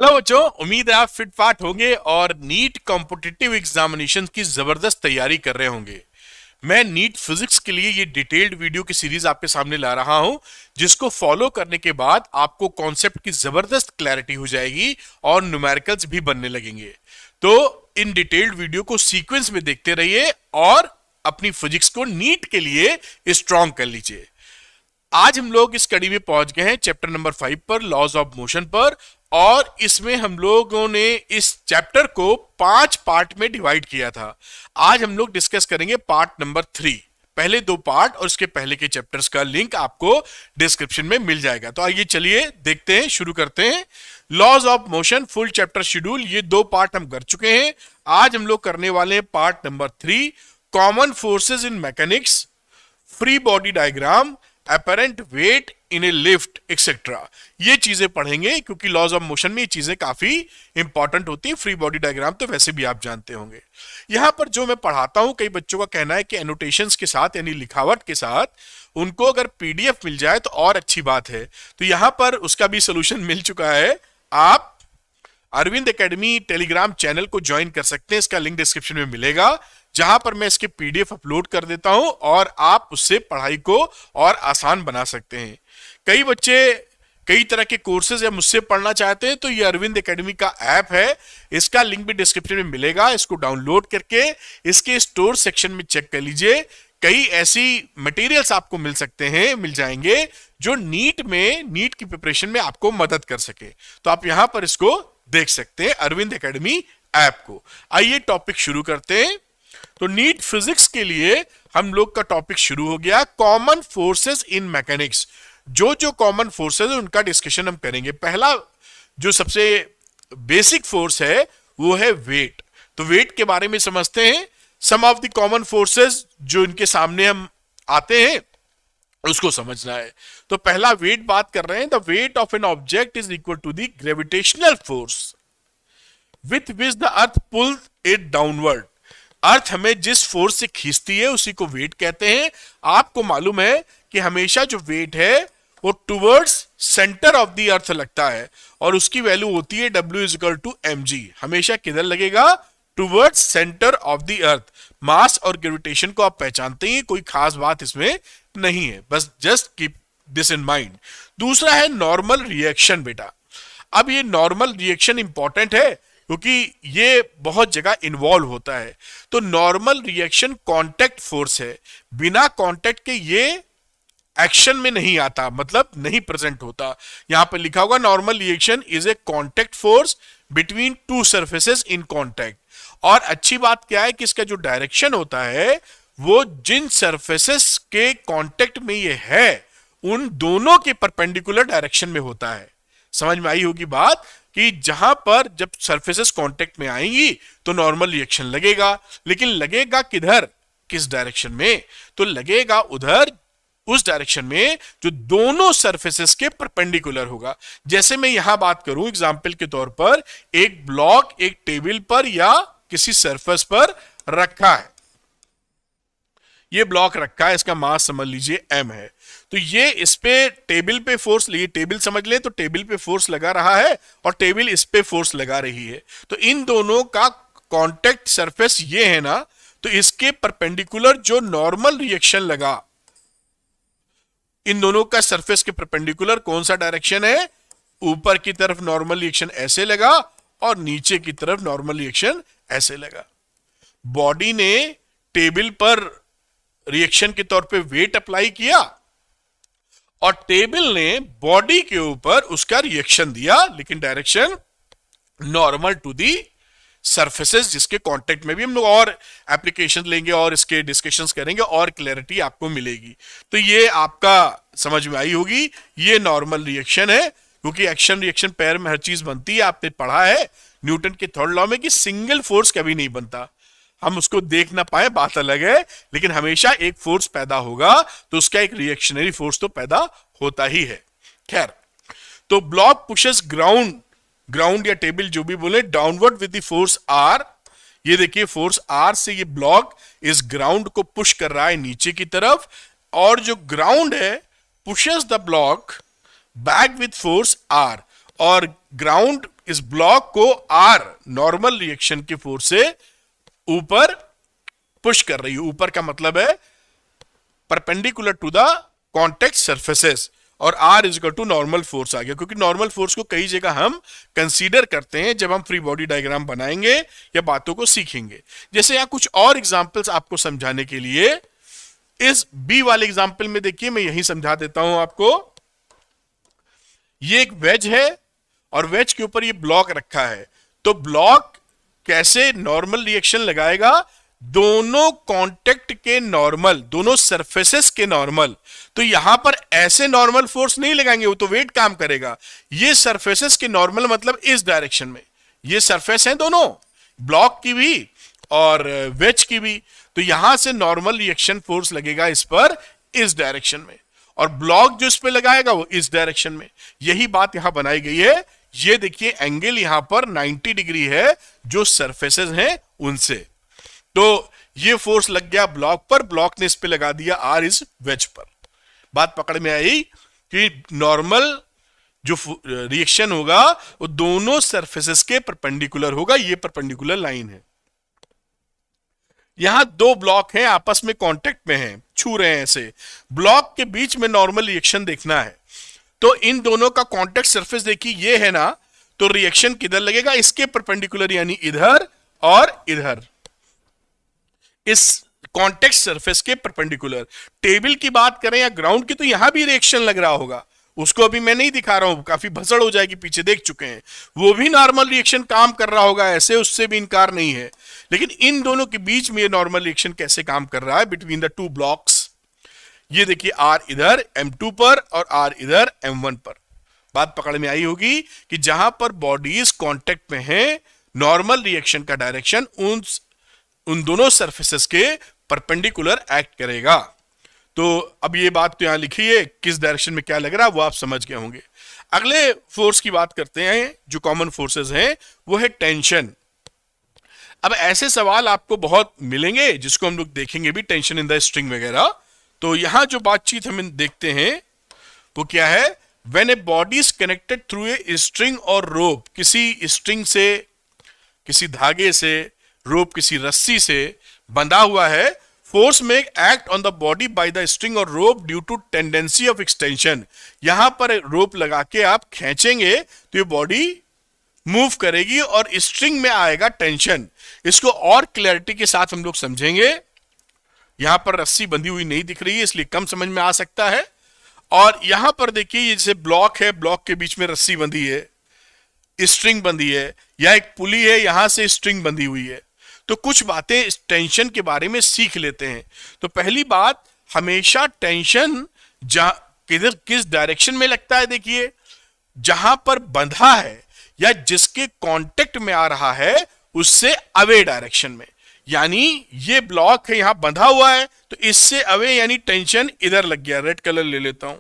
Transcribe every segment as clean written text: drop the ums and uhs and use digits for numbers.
Hello बच्चों, उम्मीद है आप फिट फाट होंगे और नीट कॉम्पिटिटिव एग्जामिनेशन की जबरदस्त तैयारी कर रहे होंगे। मैं नीट फिजिक्स के लिए ये डिटेल्ड वीडियो की सीरीज आपके सामने ला रहा हूं, जिसको फॉलो करने के बाद आपको कॉन्सेप्ट की जबरदस्त क्लैरिटी हो जाएगी और न्यूमेरिकल्स भी बनने लगेंगे। तो इन डिटेल्ड वीडियो को सीक्वेंस में देखते रहिए और अपनी फिजिक्स को नीट के लिए स्ट्रांग कर लीजिए। आज हम लोग इस कड़ी में पहुंच गए हैं चैप्टर नंबर 5 पर, लॉज ऑफ मोशन पर। और इसमें हम लोगों ने इस चैप्टर को 5 पार्ट में डिवाइड किया था। आज हम लोग डिस्कस करेंगे पार्ट नंबर 3। पहले 2 पार्ट और उसके पहले के चैप्टर्स का लिंक आपको डिस्क्रिप्शन में मिल जाएगा। तो आइए चलिए देखते हैं, शुरू करते हैं। Laws of motion full chapter schedule, ये 2 पार्ट हम कर चुके हैं। आज हम लोग करने वाले हैं part number 3, common forces in mechanics, free body diagram, apparent wait in A lift etcetera. ये चीजें पढ़ेंगे क्योंकि लॉज ऑफ मोशन में ये चीजें काफी इंपॉर्टेंट होती हैं। फ्री बॉडी डायग्राम तो वैसे भी आप जानते होंगे। यहां पर जो मैं पढ़ाता हूं, कई बच्चों का कहना है कि एनोटेशंस के साथ यानी लिखावट के साथ उनको अगर पीडीएफ मिल जाए तो और अच्छी बात है। तो यहां पर उसका भी सोल्यूशन मिल चुका है। आप अरविंद एकेडमी टेलीग्राम चैनल को ज्वाइन कर सकते हैं, इसका लिंक डिस्क्रिप्शन में मिलेगा, जहां पर मैं इसके पीडीएफ अपलोड कर देता हूं और आप उससे पढ़ाई को और आसान बना सकते हैं। कई बच्चे कई तरह के कोर्सेज या मुझसे पढ़ना चाहते हैं, तो ये अरविंद एकेडमी का ऐप है, इसका लिंक भी डिस्क्रिप्शन में मिलेगा। इसको डाउनलोड करके इसके स्टोर सेक्शन में चेक कर लीजिए। कई ऐसी मटेरियल्स आपको मिल सकते हैं, मिल जाएंगे, जो नीट की प्रिपरेशन में आपको मदद कर सके। तो आप यहां पर इसको देख सकते हैं, अरविंद एकेडमी ऐप को। आइए टॉपिक शुरू करते हैं। तो नीट फिजिक्स के लिए हम लोग का टॉपिक शुरू हो गया, कॉमन फोर्सेस इन मैकेनिक्स। जो जो कॉमन फोर्सेस है उनका डिस्कशन हम करेंगे। पहला जो सबसे बेसिक फोर्स है वो है वेट। तो वेट के बारे में समझते हैं। सम ऑफ द कॉमन फोर्सेस जो इनके सामने हम आते हैं उसको समझना है। तो पहला वेट बात कर रहे हैं। The weight of an object is equal to the gravitational force with which the earth pull it downward. Earth हमें जिस फोर्स से खींचती है उसी को वेट कहते हैं। आपको मालूम है कि हमेशा जो वेट है वो towards centre of the earth लगता है और उसकी वैल्यू होती है W is equal to mg। हमेशा किधर लगेगा? Towards centre of the earth. Mass और ग्रेविटेशन को आप पहचानते हैं, कोई खास बात इसमें नहीं है, बस just keep this in mind. दूसरा है नॉर्मल रिएक्शन। बेटा, अब ये नॉर्मल रिएक्शन इंपॉर्टेंट है क्योंकि ये बहुत जगह इन्वॉल्व होता है। तो नॉर्मल रिएक्शन कांटेक्ट फोर्स है, बिना कांटेक्ट के ये एक्शन में नहीं आता, मतलब नहीं प्रेजेंट होता। यहां पर लिखा होगा normal reaction is a contact force between two surfaces in contact. और अच्छी बात क्या है कि इसका जो डायरेक्शन होता है वो जिन सरफेसेस के कांटेक्ट में ये है उन दोनों के परपेंडिकुलर डायरेक्शन में होता है। समझ में आई होगी बात कि जहां पर जब सरफेसेस कांटेक्ट में आएंगी तो नॉर्मल रिएक्शन लगेगा, लेकिन लगेगा किधर, किस डायरेक्शन में? तो लगेगा उधर, उस डायरेक्शन में जो दोनों सरफेसेस के परपेंडिकुलर होगा। जैसे मैं यहां बात करूं एग्जांपल के तौर पर, एक ब्लॉक एक टेबल पर या किसी सरफेस पर रखा है। ये ब्लॉक रखा है, इसका मास समझ लीजिए m है। तो ये इस पे टेबल पे फोर्स, लिए टेबल समझ ले, तो टेबल पे फोर्स लगा रहा है और टेबल इस पे फोर्स लगा रही है। तो इन दोनों का कांटेक्ट सरफेस ये है ना, तो इसके परपेंडिकुलर जो नॉर्मल रिएक्शन लगा, इन दोनों का सरफेस के परपेंडिकुलर कौन सा डायरेक्शन है? ऊपर की तरफ नॉर्मल रिएक्शन ऐसे लगा और नीचे की तरफ नॉर्मल रिएक्शन ऐसे लगा। बॉडी ने टेबल पर रिएक्शन के तौर पे वेट अप्लाई किया और टेबल ने बॉडी के ऊपर उसका रिएक्शन दिया, लेकिन direction normal to the surfaces, जिसके कांटेक्ट में भी हम लोग और एप्लीकेशन लेंगे और इसके डिस्कशंस करेंगे और क्लैरिटी आपको मिलेगी। तो ये आपका समझ में आई होगी, ये नॉर्मल रिएक्शन है, क्योंकि एक्शन रिएक्शन पैर में हर चीज बनती है। आपने पढ़ा है न्यूटन के थर्ड लॉ में कि सिंगल फोर्स कभी नहीं बनता। हम उसको देख ना पाए बात अलग है, लेकिन हमेशा एक फोर्स पैदा होगा तो उसका एक रिएक्शनरी फोर्स तो पैदा होता ही है। खैर, तो ब्लॉक पुशेस ग्राउंड या टेबल जो भी बोले, downward with the force R. ये देखिए फोर्स आर से ये ब्लॉक इस ग्राउंड को पुश कर रहा है नीचे की तरफ, और जो ग्राउंड है pushes the block back with force R, और ग्राउंड इस ब्लॉक को आर नॉर्मल रिएक्शन की फोर्स से ऊपर पुश कर रही है। ऊपर का मतलब है perpendicular to the contact surfaces, और R is equal to normal force आ गया, क्योंकि नॉर्मल फोर्स को कई जगह हम कंसीडर करते हैं जब हम फ्री बॉडी डायग्राम बनाएंगे या बातों को सीखेंगे। जैसे यहां कुछ और एग्जांपल्स आपको समझाने के लिए, इस बी वाले एग्जांपल में देखिए, मैं यही समझा देता हूं आपको। ये एक वेज है और वेज के ऊपर ये ब्लॉक रखा है, तो ब्लॉक कैसे नॉर्मल रिएक्शन लगाएगा? दोनों कांटेक्ट के नॉर्मल, दोनों सरफेसेस के नॉर्मल। तो यहां पर ऐसे नॉर्मल फोर्स नहीं लगाएंगे, वो तो वेट काम करेगा। ये सरफेसेस के नॉर्मल मतलब इस डायरेक्शन में, ये सरफेस है दोनों, ब्लॉक की भी और वेज की भी, तो यहां से नॉर्मल रिएक्शन फोर्स लगेगा इस पर इस डायरेक्शन में, और ब्लॉक जो इस पे लगाएगा वो इस डायरेक्शन में। यही बात यहां बनाई गई है। ये देखिए एंगल यहां पर 90 डिग्री है जो सरफेसेस हैं उनसे, तो ये फोर्स लग गया ब्लॉक पर, ब्लॉक ने इस पे लगा दिया आर इस वेज पर। बात पकड़ में आई कि नॉर्मल जो रिएक्शन होगा वो दोनों सरफेसेस के परपेंडिकुलर होगा। ये परपेंडिकुलर लाइन है। यहां दो ब्लॉक हैं, आपस में कांटेक्ट में हैं, छू रहे हैं ऐसे, ब्लॉक के बीच में नॉर्मल रिएक्शन देखना है। तो इन दोनों का कांटेक्ट सरफेस देखिए ये है ना, तो रिएक्शन किधर लगेगा? इसके परपेंडिकुलर, यानी इधर और इधर, इस कांटेक्ट सरफेस के परपेंडिकुलर। टेबल की बात करें या ग्राउंड की, तो यहां भी रिएक्शन लग रहा होगा, उसको अभी मैं नहीं दिखा रहा हूं, काफी भसड़ हो जाएगी, पीछे देख चुके हैं। वो भी नॉर्मल रिएक्शन काम कर रहा होगा ऐसे, उससे भी इनकार नहीं है। लेकिन इन दोनों के बीच में ये नॉर्मल रिएक्शन कैसे काम कर रहा है बिटवीन द टू ब्लॉक्स? ये देखिए आर इधर M2 पर और आर इधर M1 पर। बात पकड़ में आई होगी कि जहां पर बॉडीज कांटेक्ट में है, नॉर्मल रिएक्शन का डायरेक्शन उन दोनों सरफेसेस के परपेंडिकुलर एक्ट करेगा। तो अब ये बात तो यहां लिखी है, किस डायरेक्शन में क्या लग रहा है वो आप समझ गए होंगे। अगले फोर्स की बात करते हैं, जो कॉमन फोर्सेस हैं, वो है टेंशन। अब ऐसे सवाल आपको बहुत मिलेंगे जिसको हम लोग देखेंगे भी, टेंशन इन द स्ट्रिंग वगैरह। तो यहां जो बातचीत हम देखते हैं वो क्या है? When a body is connected through a string और रोप, किसी स्ट्रिंग से, किसी धागे से, रोप किसी रस्सी से बंधा हुआ है, फोर्स में act on the body by the string और rope due to tendency of extension. यहां पर रोप लगा के आप खींचेंगे तो ये बॉडी मूव करेगी और स्ट्रिंग में आएगा टेंशन। इसको और क्लैरिटी के साथ हम लोग समझेंगे। यहां पर रस्सी बंधी हुई नहीं दिख रही है, इसलिए कम समझ में आ सकता है। और यहां पर देखिए ये जैसे ब्लॉक है, ब्लॉक के बीच में रस्सी बंधी है, स्ट्रिंग बंधी है, या एक पुली है, यहां से स्ट्रिंग बंधी हुई है। तो कुछ बातें इस टेंशन के बारे में सीख लेते हैं। तो पहली बात, हमेशा टेंशन किधर, किस डायरेक्शन में लगता है? देखिए जहां पर बंधा है या जिसके कांटेक्ट में आ रहा है उससे अवे डायरेक्शन में। यानी ये ब्लॉक है, यहां बंधा हुआ है, तो इससे अवे यानी टेंशन इधर लग गया। रेड कलर ले लेता हूं,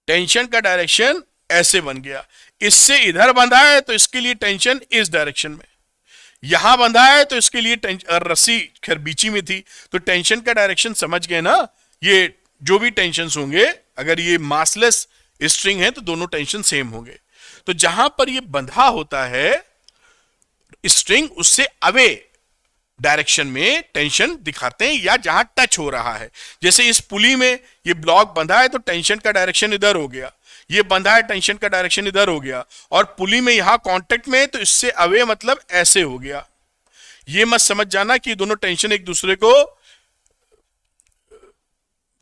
टेंशन का डायरेक्शन ऐसे बन गया। इससे इधर बंधा है तो इसके लिए टेंशन इस डायरेक्शन में, यहां बंधा है तो इसके लिए रस्सी खैर बीची में थी, तो टेंशन का डायरेक्शन समझ गए ना। ये जो भी टेंशन होंगे, अगर ये मासलेस स्ट्रिंग है तो दोनों टेंशन सेम होंगे। तो जहां पर ये बंधा होता है स्ट्रिंग, उससे अवे डायरेक्शन में टेंशन दिखाते हैं, या जहां टच हो रहा है। जैसे इस पुली में ये ब्लॉक बंधा है तो टेंशन का डायरेक्शन इधर हो गया, ये बंधा है टेंशन का डायरेक्शन इधर हो गया, और पुली में यहां कांटेक्ट में है तो इससे अवे मतलब ऐसे हो गया। ये मत समझ जाना कि दोनों टेंशन एक दूसरे को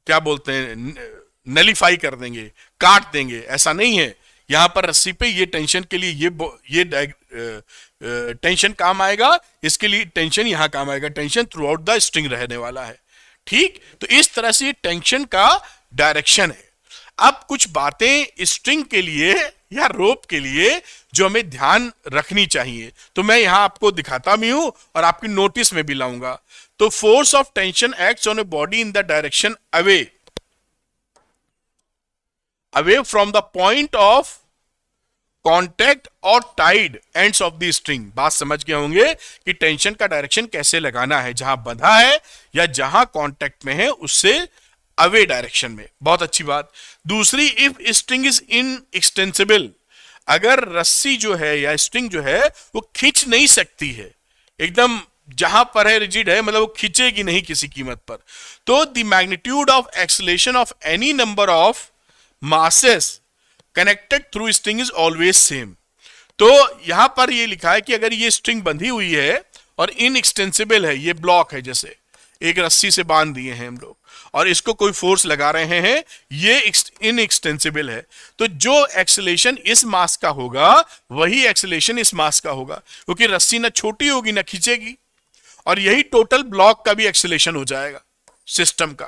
क्या बोलते हैं, नलीफाई कर देंगे, काट देंगे, ऐसा नहीं है। यहां पर रस्सी पे ये टेंशन के लिए ये टेंशन काम आएगा, इसके लिए टेंशन यहां काम आएगा। Tension through out the string रहने वाला है, ठीक। तो इस तरह से टेंशन का डायरेक्शन है। अब कुछ बातें स्ट्रिंग के लिए या रोप के लिए जो हमें ध्यान रखनी चाहिए, तो मैं यहां आपको दिखाता भी हूं और आपकी नोटिस में भी लाऊंगा। तो force of tension acts on a body in the direction away from the point of contact और tied ends of the string. बात समझ गए होंगे कि टेंशन का डायरेक्शन कैसे लगाना है, जहां बंधा है या जहां कॉन्टैक्ट में है उससे अवे डायरेक्शन में। बहुत अच्छी बात। दूसरी, if string is in extensible, अगर रस्सी जो है या स्ट्रिंग जो है वो खींच नहीं सकती है, एकदम जहां पर है रिजिड है, मतलब वो खींचेगी नहीं किसी कीमत पर, तो the magnitude of acceleration of any number of masses connected through string is always same. तो यहां पर ये लिखा है कि अगर ये स्ट्रिंग बंधी हुई है और इनएक्सटेंसिबल है, ये ब्लॉक है, जैसे एक रस्सी से बांध दिए हैं हम लोग और इसको कोई फोर्स लगा रहे हैं, ये इनएक्सटेंसिबल है, तो जो एक्सेलेरेशन इस मास का होगा वही एक्सेलेरेशन इस मास का होगा, क्योंकि रस्सी ना छोटी होगी ना खींचेगी, और यही टोटल ब्लॉक का भी एक्सेलेरेशन हो जाएगा सिस्टम का,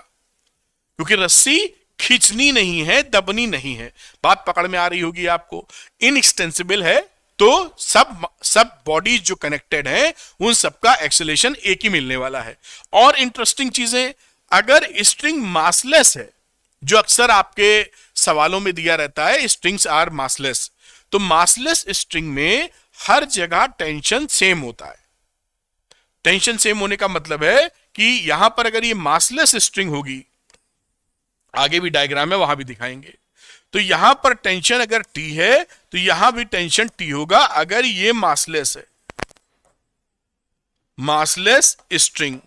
क्योंकि रस्सी खींचनी नहीं है, दबनी नहीं है। बात पकड़ में आ रही होगी आपको। इनएक्सटेंसिबल है तो सब बॉडीज जो कनेक्टेड हैं उन सबका एक्सेलेरेशन एक ही मिलने वाला है। और इंटरेस्टिंग चीजें, अगर स्ट्रिंग मासलेस है, जो अक्सर आपके सवालों में दिया रहता है स्ट्रिंग्स आर मासलेस, तो मासलेस स्ट्रिंग में हर जगह टेंशन सेम होता है। टेंशन सेम होने का मतलब है कि यहां पर अगर ये मासलेस स्ट्रिंग होगी, आगे भी डायग्राम है वहां भी दिखाएंगे, तो यहां पर टेंशन अगर टी है तो यहां भी टेंशन टी होगा अगर ये मासलेस है, मासलेस स्ट्रिंग।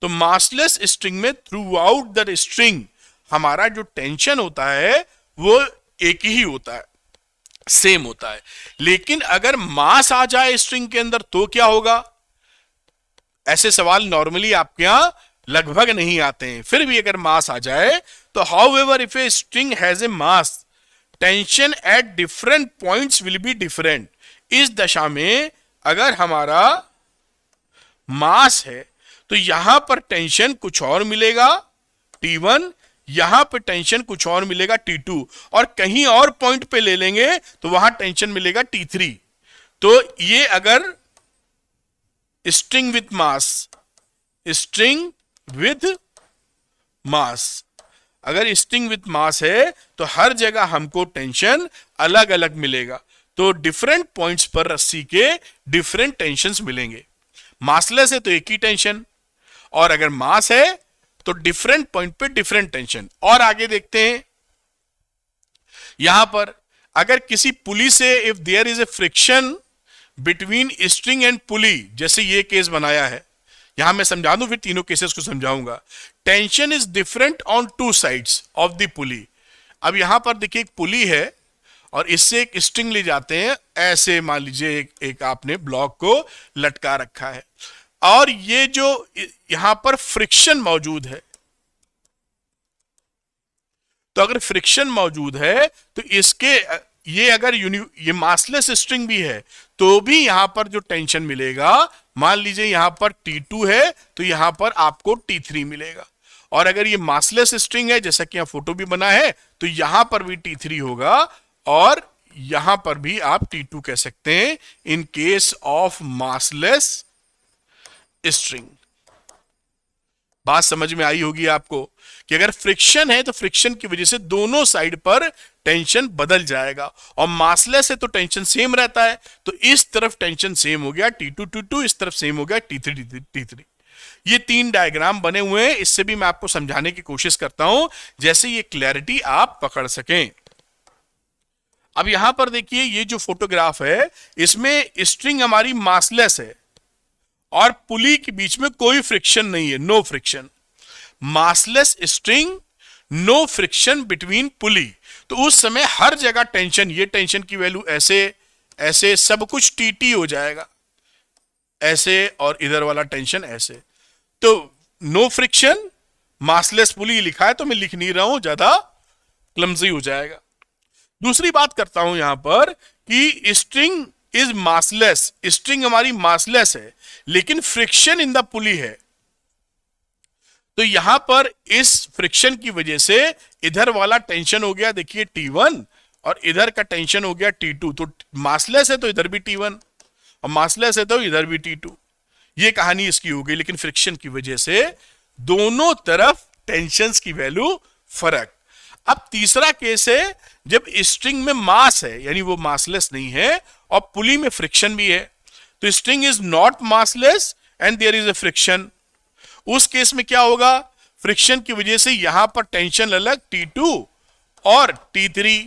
तो मासलेस स्ट्रिंग में थ्रू आउट द स्ट्रिंग हमारा जो टेंशन होता है वो एक ही होता है, सेम होता है। लेकिन अगर मास आ जाए स्ट्रिंग के अंदर तो क्या होगा? ऐसे सवाल नॉर्मली आपके यहां लगभग नहीं आते हैं, फिर भी अगर मास आ जाए तो how ever if a string has a mass, tension at different points will be different. इस दशा में अगर हमारा मास है तो यहां पर टेंशन कुछ और मिलेगा T1, यहां पर टेंशन कुछ और मिलेगा T2, और कहीं और पॉइंट पे ले लेंगे तो वहां टेंशन मिलेगा T3। तो ये अगर string with mass, string with mass, अगर स्ट्रिंग विथ मास है तो हर जगह हमको टेंशन अलग अलग मिलेगा, तो डिफरेंट पॉइंट्स पर रस्सी के डिफरेंट टेंशंस मिलेंगे। मासलेस है तो एक ही टेंशन, और अगर मास है तो डिफरेंट पॉइंट पे डिफरेंट टेंशन। और आगे देखते हैं, यहां पर अगर किसी पुली से if there is a friction between string and pulley, जैसे ये केस बनाया है, यहां मैं समझा दूं फिर तीनों केसेस को समझाऊंगा। Tension is different on two sides of the पुली। अब यहां पर देखिए एक पुली है और इससे एक स्ट्रिंग ले जाते हैं, ऐसे मान लीजिए एक आपने ब्लॉक को लटका रखा है, और ये जो यहां पर फ्रिक्शन मौजूद है, तो अगर फ्रिक्शन मौजूद है तो इसके ये अगर ये मासलेस स्ट्रिंग भी है तो भी यहां पर जो टेंशन मिलेगा, मान लीजिए यहां पर T2 है तो यहां पर आपको T3 मिलेगा, और अगर ये मासलेस स्ट्रिंग है जैसा कि यहां फोटो भी बना है तो यहां पर भी T3 होगा, और यहां पर भी आप T2 कह सकते हैं in case of massless string. बात समझ में आई होगी आपको कि अगर फ्रिक्शन है तो फ्रिक्शन की वजह से दोनों साइड पर टेंशन बदल जाएगा, और मासलेस है तो टेंशन सेम रहता है, तो इस तरफ टेंशन सेम हो गया T2 T2, इस तरफ सेम हो गया T3 T3। ये तीन डायग्राम बने हुए हैं, इससे भी मैं आपको समझाने की कोशिश करता हूं जैसे ये क्लैरिटी आप पकड़ सकें। अब यहां पर देखिए ये जो फोटोग्राफ है इसमें स्ट्रिंग हमारी मासलेस है और पुली के बीच में कोई फ्रिक्शन नहीं है, no friction. Massless string, no friction between pulley, तो उस समय हर जगह टेंशन, ये टेंशन की वैल्यू ऐसे ऐसे सब कुछ TT हो जाएगा ऐसे, और इधर वाला टेंशन ऐसे, तो नो फ्रिक्शन मासलेस पुली लिखा है तो मैं लिख नहीं रहा हूं, ज्यादा क्लमजी हो जाएगा। दूसरी बात करता हूं यहां पर कि स्ट्रिंग इज मासलेस, स्ट्रिंग हमारी मासलेस है लेकिन फ्रिक्शन इन द पुली है, तो यहां पर इस फ्रिक्शन की वजह से इधर वाला टेंशन हो गया देखिए T1, और इधर का टेंशन हो गया T2, तो मासलेस है तो इधर भी T1 और मासलेस है तो इधर भी T2। ये कहानी इसकी हो गई, लेकिन फ्रिक्शन की वजह से दोनों तरफ टेंशंस की वैल्यू फर्क। अब तीसरा केस है जब स्ट्रिंग में मास है, यानी वो मासलेस नहीं है और पुली में फ्रिक्शन भी है, तो string is not massless and there is a friction. उस केस में क्या होगा? फ्रिक्शन की वजह से यहां पर टेंशन अलग T2 और T3,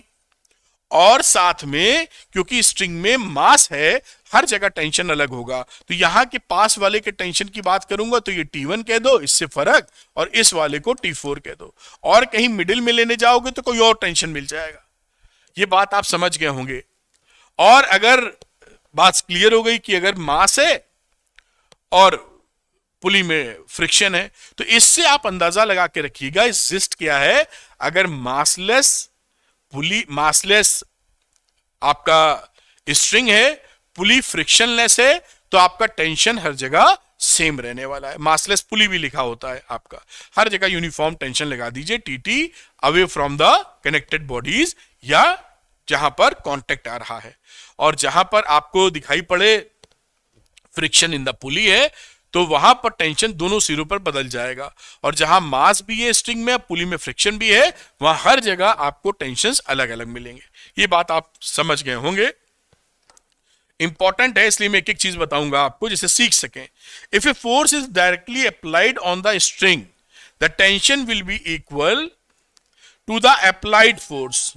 और साथ में क्योंकि स्ट्रिंग में मास है, हर जगह टेंशन अलग होगा। तो यहां के पास वाले के टेंशन की बात करूंगा तो ये T1 कह दो, इससे फर्क, और इस वाले को T4 कह दो। और कहीं मिडिल में लेने जाओगे तो कोई और टेंशन मिल जाएगा। ये बात आप समझ गए होंगे। और अगर बात क्लियर हो गई कि अगर मास है और पुली में फ्रिक्शन है, तो इससे आप अंदाजा लगा के रखिएगा जिस्ट क्या है। अगर मासलेस आपका स्ट्रिंग है, पुली फ्रिक्शनलेस है, तो आपका टेंशन हर जगह सेम रहने वाला है। मासलेस पुली भी लिखा होता है आपका, हर जगह यूनिफॉर्म टेंशन लगा दीजिए, TT away from the connected bodies, या जहां पर कांटेक्ट आ रहा है। और जहां पर आपको दिखाई पड़े फ्रिक्शन इन द पुली है, तो वहां पर टेंशन दोनों सिरों पर बदल जाएगा। और जहां मास भी है स्ट्रिंग में, पुली में फ्रिक्शन भी है, वहां हर जगह आपको टेंशंस अलग अलग मिलेंगे। ये बात आप समझ गए होंगे। इंपॉर्टेंट है, इसलिए मैं एक एक चीज बताऊंगा आपको जिसे सीख सकें। If a force is directly applied on the string, the tension will be equal to the applied force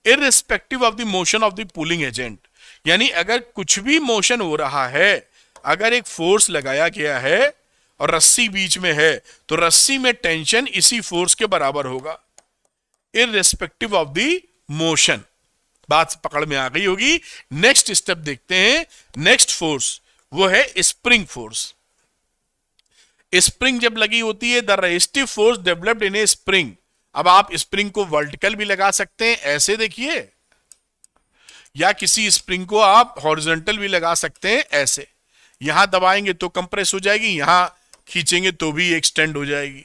irrespective of the motion of the pulling agent. यानी अगर कुछ भी मोशन हो रहा है, अगर एक फोर्स लगाया गया है और रस्सी बीच में है, तो रस्सी में टेंशन इसी फोर्स के बराबर होगा, इररिस्पेक्टिव ऑफ द मोशन। बात पकड़ में आ गई होगी। नेक्स्ट स्टेप देखते हैं। नेक्स्ट फोर्स वो है स्प्रिंग फोर्स। स्प्रिंग जब लगी होती है, the resistive force developed in A spring. अब आप स्प्रिंग को वर्टिकल भी लगा सकते हैं, ऐसे देखिए, या किसी स्प्रिंग को आप हॉरिजॉन्टल भी लगा सकते हैं, ऐसे। यहां दबाएंगे तो कंप्रेस हो जाएगी, यहां खींचेंगे तो भी एक्सटेंड हो जाएगी।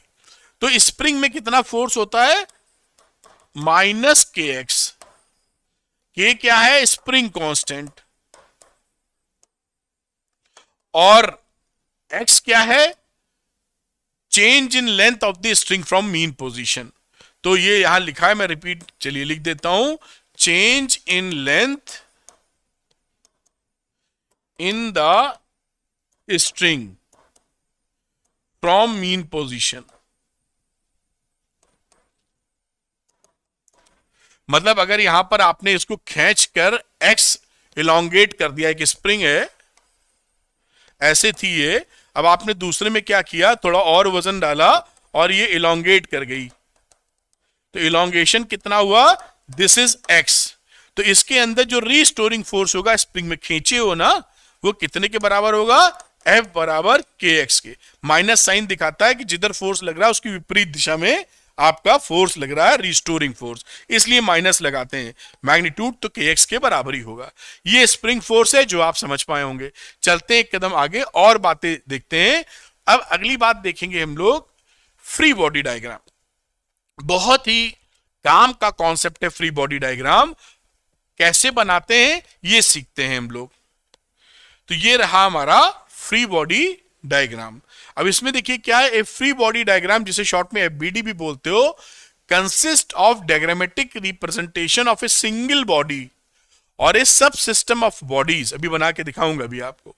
तो स्प्रिंग में कितना फोर्स होता है? माइनस के एक्स। के क्या है? Spring constant. और एक्स क्या है? Change in length of the string from mean position. तो ये यहां लिखा है, मैं रिपीट चलिए लिख देता हूं, change in length in the string from mean position. मतलब अगर यहां पर आपने इसको खींच कर एक्स इलोंगेट कर दिया, एक स्प्रिंग है, ऐसे थी ये, अब आपने दूसरे में क्या किया, थोड़ा और वजन डाला और ये इलोंगेट कर गई, तो इलोंगेशन कितना हुआ? This is x. तो इसके अंदर जो रीस्टोरिंग फोर्स होगा, स्प्रिंग में खींचे हो ना, वो कितने के बराबर होगा? एफ बराबर के एक्स के। माइनस साइन दिखाता है कि जिधर फोर्स लग रहा है उसकी विपरीत दिशा में आपका फोर्स लग रहा है, रिस्टोरिंग फोर्स, इसलिए माइनस लगाते हैं। मैग्नीट्यूड तो के एक्स के बराबर ही होगा। ये स्प्रिंग फोर्स है जो आप समझ पाए होंगे। चलते हैं एक कदम आगे और बातें देखते हैं। अब अगली बात देखेंगे हम लोग, फ्री बॉडी डायग्राम। बहुत ही काम का कॉन्सेप्ट है फ्री बॉडी डायग्राम। कैसे बनाते हैं ये सीखते हैं हम लोग। तो ये रहा हमारा फ्री बॉडी डायग्राम। अब इसमें देखिए क्या है, ए फ्री बॉडी डायग्राम, जिसे शॉर्ट में एफबीडी भी बोलते हो, consist of diagrammatic representation of a single body और ए सब सिस्टम ऑफ बॉडीज। अभी बना के दिखाऊंगा अभी आपको।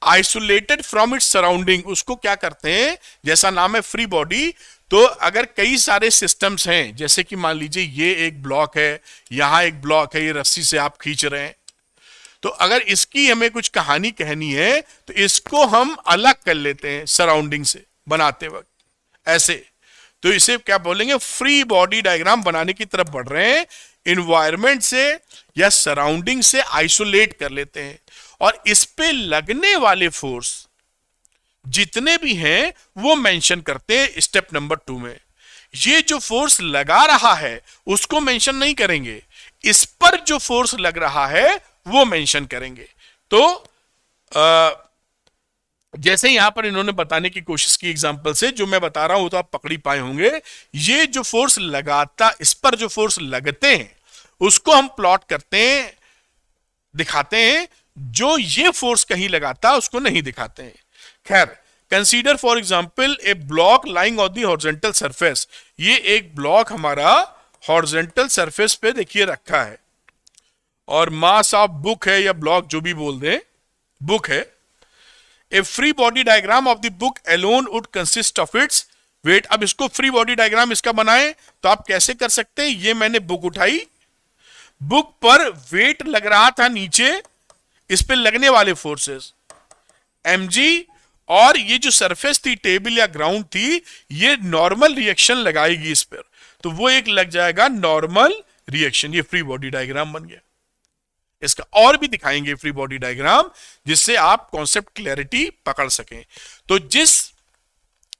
Isolated from its surrounding. उसको क्या करते हैं, जैसा नाम है फ्री बॉडी, तो अगर कई सारे सिस्टम्स हैं, जैसे कि मान लीजिए ये एक ब्लॉक है, यहां एक ब्लॉक है, ये रस्सी से आप खींच रहे हैं, तो अगर इसकी हमें कुछ कहानी कहनी है तो इसको हम अलग कर लेते हैं सराउंडिंग से बनाते वक्त, ऐसे। तो इसे क्या बोलेंगे? फ्री बॉडी डायग्राम बनाने की तरफ बढ़ रहे हैं। इन्वायरमेंट से या सराउंडिंग से आइसोलेट कर लेते हैं, और इस पे लगने वाले फोर्स जितने भी हैं वो मेंशन करते हैं स्टेप नंबर 2 में। ये जो फोर्स लगा रहा है उसको मेंशन नहीं करेंगे, इस पर जो फोर्स लग रहा है वो मेंशन करेंगे। तो जैसे यहां पर इन्होंने बताने की कोशिश की एग्जांपल से, जो मैं बता रहा हूं तो आप पकड़ी पाए होंगे। ये जो फोर्स लगाता, इस पर जो फोर्स लगते हैं उसको हम प्लॉट करते हैं, दिखाते हैं। जो ये फोर्स कहीं लगाता उसको नहीं दिखाते हैं। खैर, consider for example A block lying on the horizontal surface. ये एक ब्लॉक हमारा हॉरिजॉन्टल सरफेस पे देखिए रखा है, और मास ऑफ बुक है या ब्लॉक जो भी बोल दें, बुक है। A free body diagram of the book alone would consist of its weight. अब इसको फ्री बॉडी डायग्राम इसका बनाएं तो आप कैसे कर सकते हैं? ये मैंने बुक उठाई, बुक पर वेट लग रहा था नीचे, इस पे लगने वाले फोर्सेस mg, और ये जो सरफेस थी टेबल या ग्राउंड थी, ये नॉर्मल रिएक्शन लगाएगी इस पर, तो वो एक लग जाएगा नॉर्मल रिएक्शन। ये फ्री बॉडी डायग्राम बन गया। इसका और भी दिखाएंगे फ्री बॉडी डायग्राम, जिससे आप कॉन्सेप्ट क्लैरिटी पकड़ सकें। तो जिस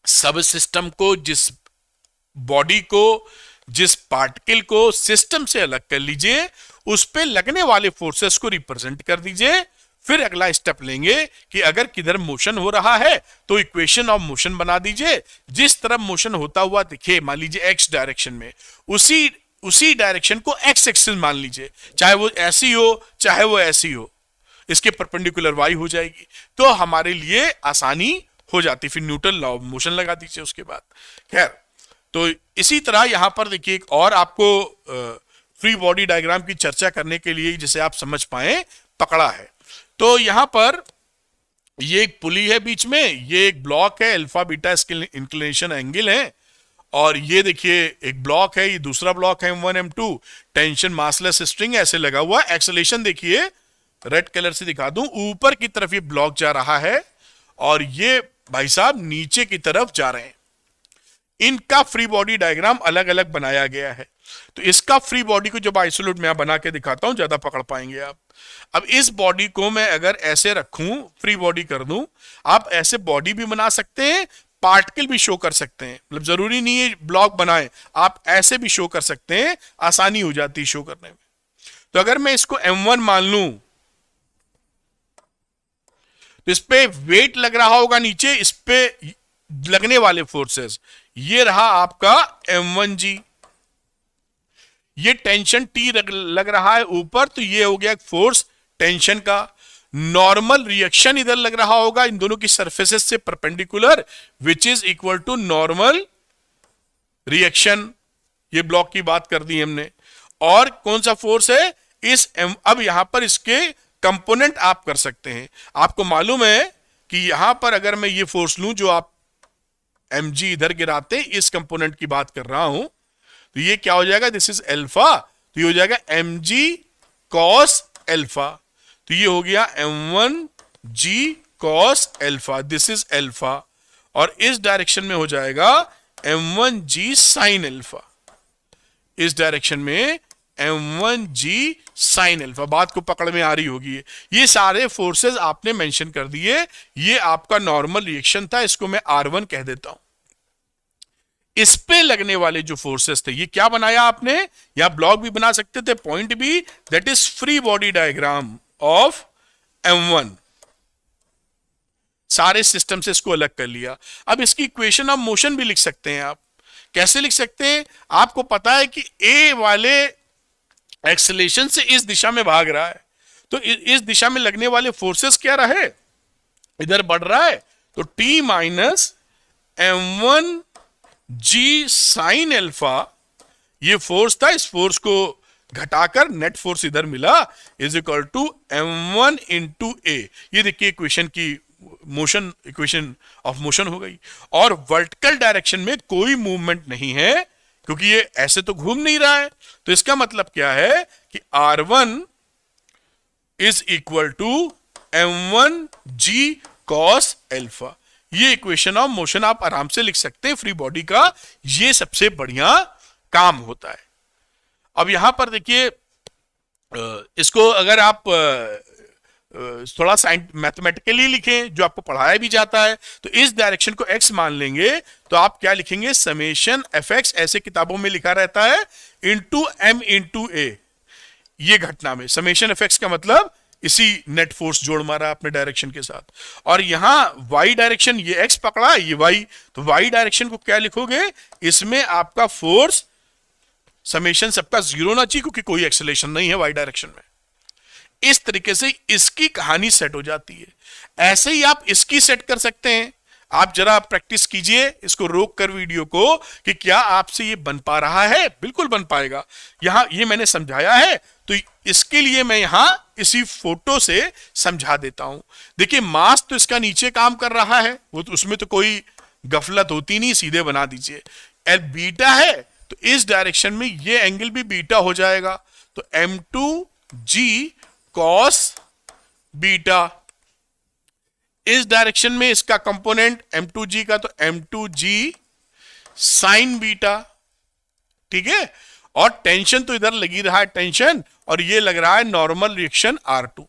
सब सिस्टम को, जिस बॉडी को, जिस पार्टिकल को सिस्टम से अलग कर लीजिए, उस पे लगने वाले फोर्सेस को रिप्रेजेंट कर दीजिए। फिर अगला स्टेप लेंगे कि अगर किधर मोशन हो रहा है तो इक्वेशन ऑफ मोशन बना दीजिए। जिस तरफ मोशन होता हुआ दिखे, मान लीजिए एक्स डायरेक्शन में, उसी डायरेक्शन को एक्स एक्सिस मान लीजिए, चाहे वो ऐसी हो चाहे वो ऐसी हो, इसके परपेंडिकुलर वाई हो जाएगी, तो हमारे लिए आसानी हो जाती। फिर न्यूटन लॉ ऑफ मोशन लगा दीजिए उसके बाद। खैर, तो इसी तरह यहां पर देखिए एक और आपको फ्री बॉडी डायग्राम की चर्चा करने के लिए, जिसे आप समझ पाए, पकड़ा है। तो यहां पर ये एक पुली है बीच में, ये एक ब्लॉक है, अल्फा बीटा इसके इंक्लिनेशन एंगल है, और ये देखिए एक ब्लॉक है, ये दूसरा ब्लॉक है M1 M2, tension massless string ऐसे लगा हुआ। एक्सेलेरेशन देखिए, रेड कलर से दिखा दूं, ऊपर की तरफ ये ब्लॉक जा रहा है और ये भाई साहब नीचे की तरफ जा रहे हैं। इनका फ्री बॉडी डायग्राम अलग अलग बनाया गया है। तो इसका फ्री बॉडी को जब आइसोलेट में बना के दिखाता हूं, ज्यादा पकड़ पाएंगे आप। अब इस बॉडी को मैं अगर ऐसे रखूं, फ्री बॉडी कर दूं, आप ऐसे बॉडी भी बना सकते हैं, पार्टिकल भी शो कर सकते हैं, मतलब जरूरी नहीं है ब्लॉक बनाए, आप ऐसे भी शो कर सकते हैं, आसानी हो जाती है शो करने में। तो अगर मैं इसको M1 मान लूं, तो इस पे वेट लग रहा होगा नीचे, इस पे लगने वाले फोर्सेस, ये रहा आपका M1G। ये टेंशन T लग रहा है ऊपर, तो ये हो गया फोर्स टेंशन का। नॉर्मल रिएक्शन इधर लग रहा होगा इन दोनों की सरफेसेस से perpendicular, which is equal to normal reaction. ये ब्लॉक की बात कर दी हमने। और कौन सा फोर्स है अब यहां पर इसके कंपोनेंट आप कर सकते हैं। आपको मालूम है कि यहां पर अगर मैं ये फोर्स लूं जो आप mg इधर गिराते, इस कंपोनेंट की बात कर रहा हूं, तो ये क्या हो जाएगा, दिस इज अल्फा, तो ये हो जाएगा mg cos अल्फा। तो ये हो गया M1G cos alpha, this is alpha, और इस डायरेक्शन में हो जाएगा M1G sin अल्फा, इस डायरेक्शन में M1G sin अल्फा। बात को पकड़ में आ रही होगी। ये सारे फोर्सेस आपने मेंशन कर दिए। ये आपका नॉर्मल रिएक्शन था, इसको मैं R1 कह देता हूं। इस पे लगने वाले जो फोर्सेस थे, ये क्या बनाया आपने, या ब्लॉक भी बना सकते थे, पॉइंट भी, that is free body diagram of M1। सारे सिस्टम से इसको अलग कर लिया। अब इसकी इक्वेशन ऑफ मोशन भी लिख सकते हैं आप। कैसे लिख सकते हैं, आपको पता है कि ए वाले एक्सेलेरेशन से इस दिशा में भाग रहा है, तो इस दिशा में लगने वाले फोर्सेस क्या रहे, इधर बढ़ रहा है, तो T minus M1G sin alpha, ये फोर्स था, इस फोर्स को घटाकर नेट फोर्स इधर मिला, is equal to M1 into ए। ये देखिए इक्वेशन की मोशन, इक्वेशन ऑफ मोशन हो गई। और वर्टिकल डायरेक्शन में कोई मूवमेंट नहीं है, क्योंकि ये ऐसे तो घूम नहीं रहा है। तो इसका मतलब क्या है कि R1 is equal to M1G cos alpha. ये इक्वेशन ऑफ मोशन आप आराम से लिख सकते हैं फ्री बॉडी का। ये सबसे बढ़िया काम होता है। अब यहां पर देखिए, इसको अगर आप थोड़ा मैथमेटिकली लिखें, जो आपको पढ़ाया भी जाता है, तो इस डायरेक्शन को x मान लेंगे, तो आप क्या लिखेंगे, समेशन fx, ऐसे किताबों में लिखा रहता है, इंटू m इंटू ए। ये घटना में समेशन fx का मतलब इसी नेट फोर्स जोड़ मारा अपने डायरेक्शन के साथ। और यहां y डायरेक्शन, ये x पकड़ा, ये y, तो y डायरेक्शन को क्या लिखोगे, इसमें आपका फोर्स समेशन सबका जीरो ना चाहिए, क्योंकि कोई एक्सेलेरेशन नहीं है y डायरेक्शन में। इस तरीके से इसकी कहानी सेट हो जाती है। ऐसे ही आप इसकी सेट कर सकते हैं। आप जरा प्रैक्टिस कीजिए इसको रोक कर वीडियो को, कि क्या आपसे ये बन पा रहा है। बिल्कुल बन पाएगा। यहां ये मैंने समझाया है, तो इसके लिए मैं यहां इसी फोटो से समझा देता हूं। देखिए मास तो इसका नीचे काम कर रहा है, वो तो उसमें तो कोई गफलत होती नहीं, सीधे बना दीजिए। एल बीटा है, तो इस डायरेक्शन में ये एंगल भी बीटा हो जाएगा। तो m2g cos बीटा, इस डायरेक्शन में इसका कंपोनेंट m2g का तो m2g साइन बीटा, ठीक है। और टेंशन तो इधर लगी रहा है टेंशन, और ये लग रहा है नॉर्मल रिएक्शन R2।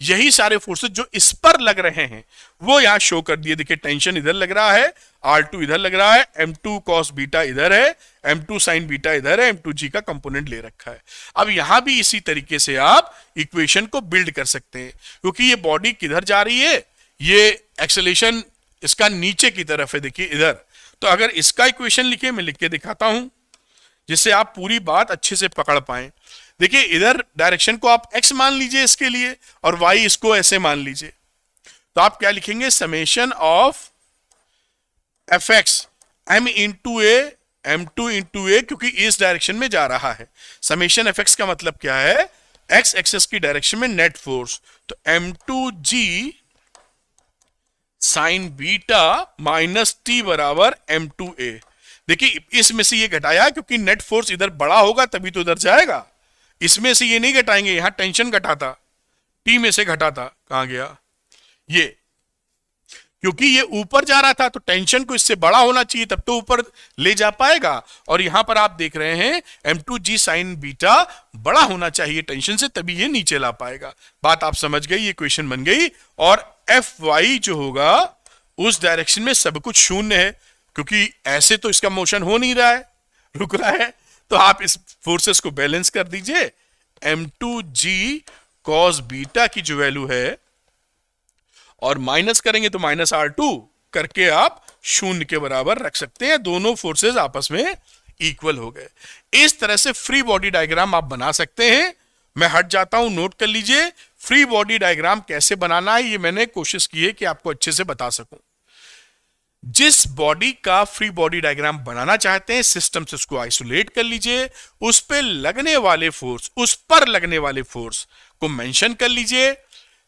यही सारे फोर्सेस जो इस पर लग रहे हैं वो यहां शो कर दिए। देखिए टेंशन इधर लग रहा है, R2 इधर लग रहा है, m2 cos बीटा इधर है, m2 sin बीटा इधर है, m2g का कंपोनेंट ले रखा है। अब यहां भी इसी तरीके से आप इक्वेशन को बिल्ड कर सकते हैं, क्योंकि ये बॉडी किधर जा रही है, ये एक्सेलेरेशन इसका नीचे की तरफ है, देखिए इधर। तो अगर इसका इक्वेशन लिखे, मैं लिख के दिखाता हूं जिससे आप पूरी बात अच्छे से पकड़ पाए। देखिए इधर डायरेक्शन को आप x मान लीजिए इसके लिए, और y इसको ऐसे मान लीजिए। तो आप क्या लिखेंगे, summation of F X m into a m2 into a, क्योंकि इस डायरेक्शन में जा रहा है। समेशन एफ एक्स का मतलब क्या है, x एक्सेस की डायरेक्शन में नेट फोर्स, तो m2g sign beta minus t बराबर m2a। देखिए इसमें से ये घटाया क्योंकि नेट फोर्स इधर बड़ा होगा तभी तो इधर जाएगा, इसमें से ये नहीं घटाएंगे, यहां टेंशन घटाता, टी में से घटाता, कहां गया ये, क्योंकि ये ऊपर जा रहा था तो टेंशन को इससे बड़ा होना चाहिए तब तो ऊपर ले जा पाएगा। और यहां पर आप देख रहे हैं m2g साइन बीटा बड़ा होना चाहिए टेंशन से, तभी ये नीचे ला पाएगा। बात आप समझ गई, ये क्वेश्चन बन गई। और Fy जो होगा उस डायरेक्शन में सब कुछ शून्य है, क्योंकि ऐसे तो इसका मोशन हो नहीं रहा है, रुक रहा है। तो आप इस फोर्सेस को बैलेंस कर दीजिए, m2g cos बीटा की जो वैल्यू है, और माइनस करेंगे तो माइनस R2 करके आप शून्य के बराबर रख सकते हैं। दोनों फोर्सेस आपस में इक्वल हो गए। इस तरह से फ्री बॉडी डायग्राम आप बना सकते हैं। मैं हट जाता हूं, नोट कर लीजिए फ्री बॉडी डायग्राम कैसे बनाना है, ये मैंने कोशिश की है कि आपको अच्छे से बता सकूं। जिस बॉडी का फ्री बॉडी डायग्राम बनाना चाहते हैं, सिस्टम से उसको आइसोलेट कर लीजिए, उस पे लगने वाले फोर्स, उस पर लगने वाले फोर्स को मेंशन कर लीजिए।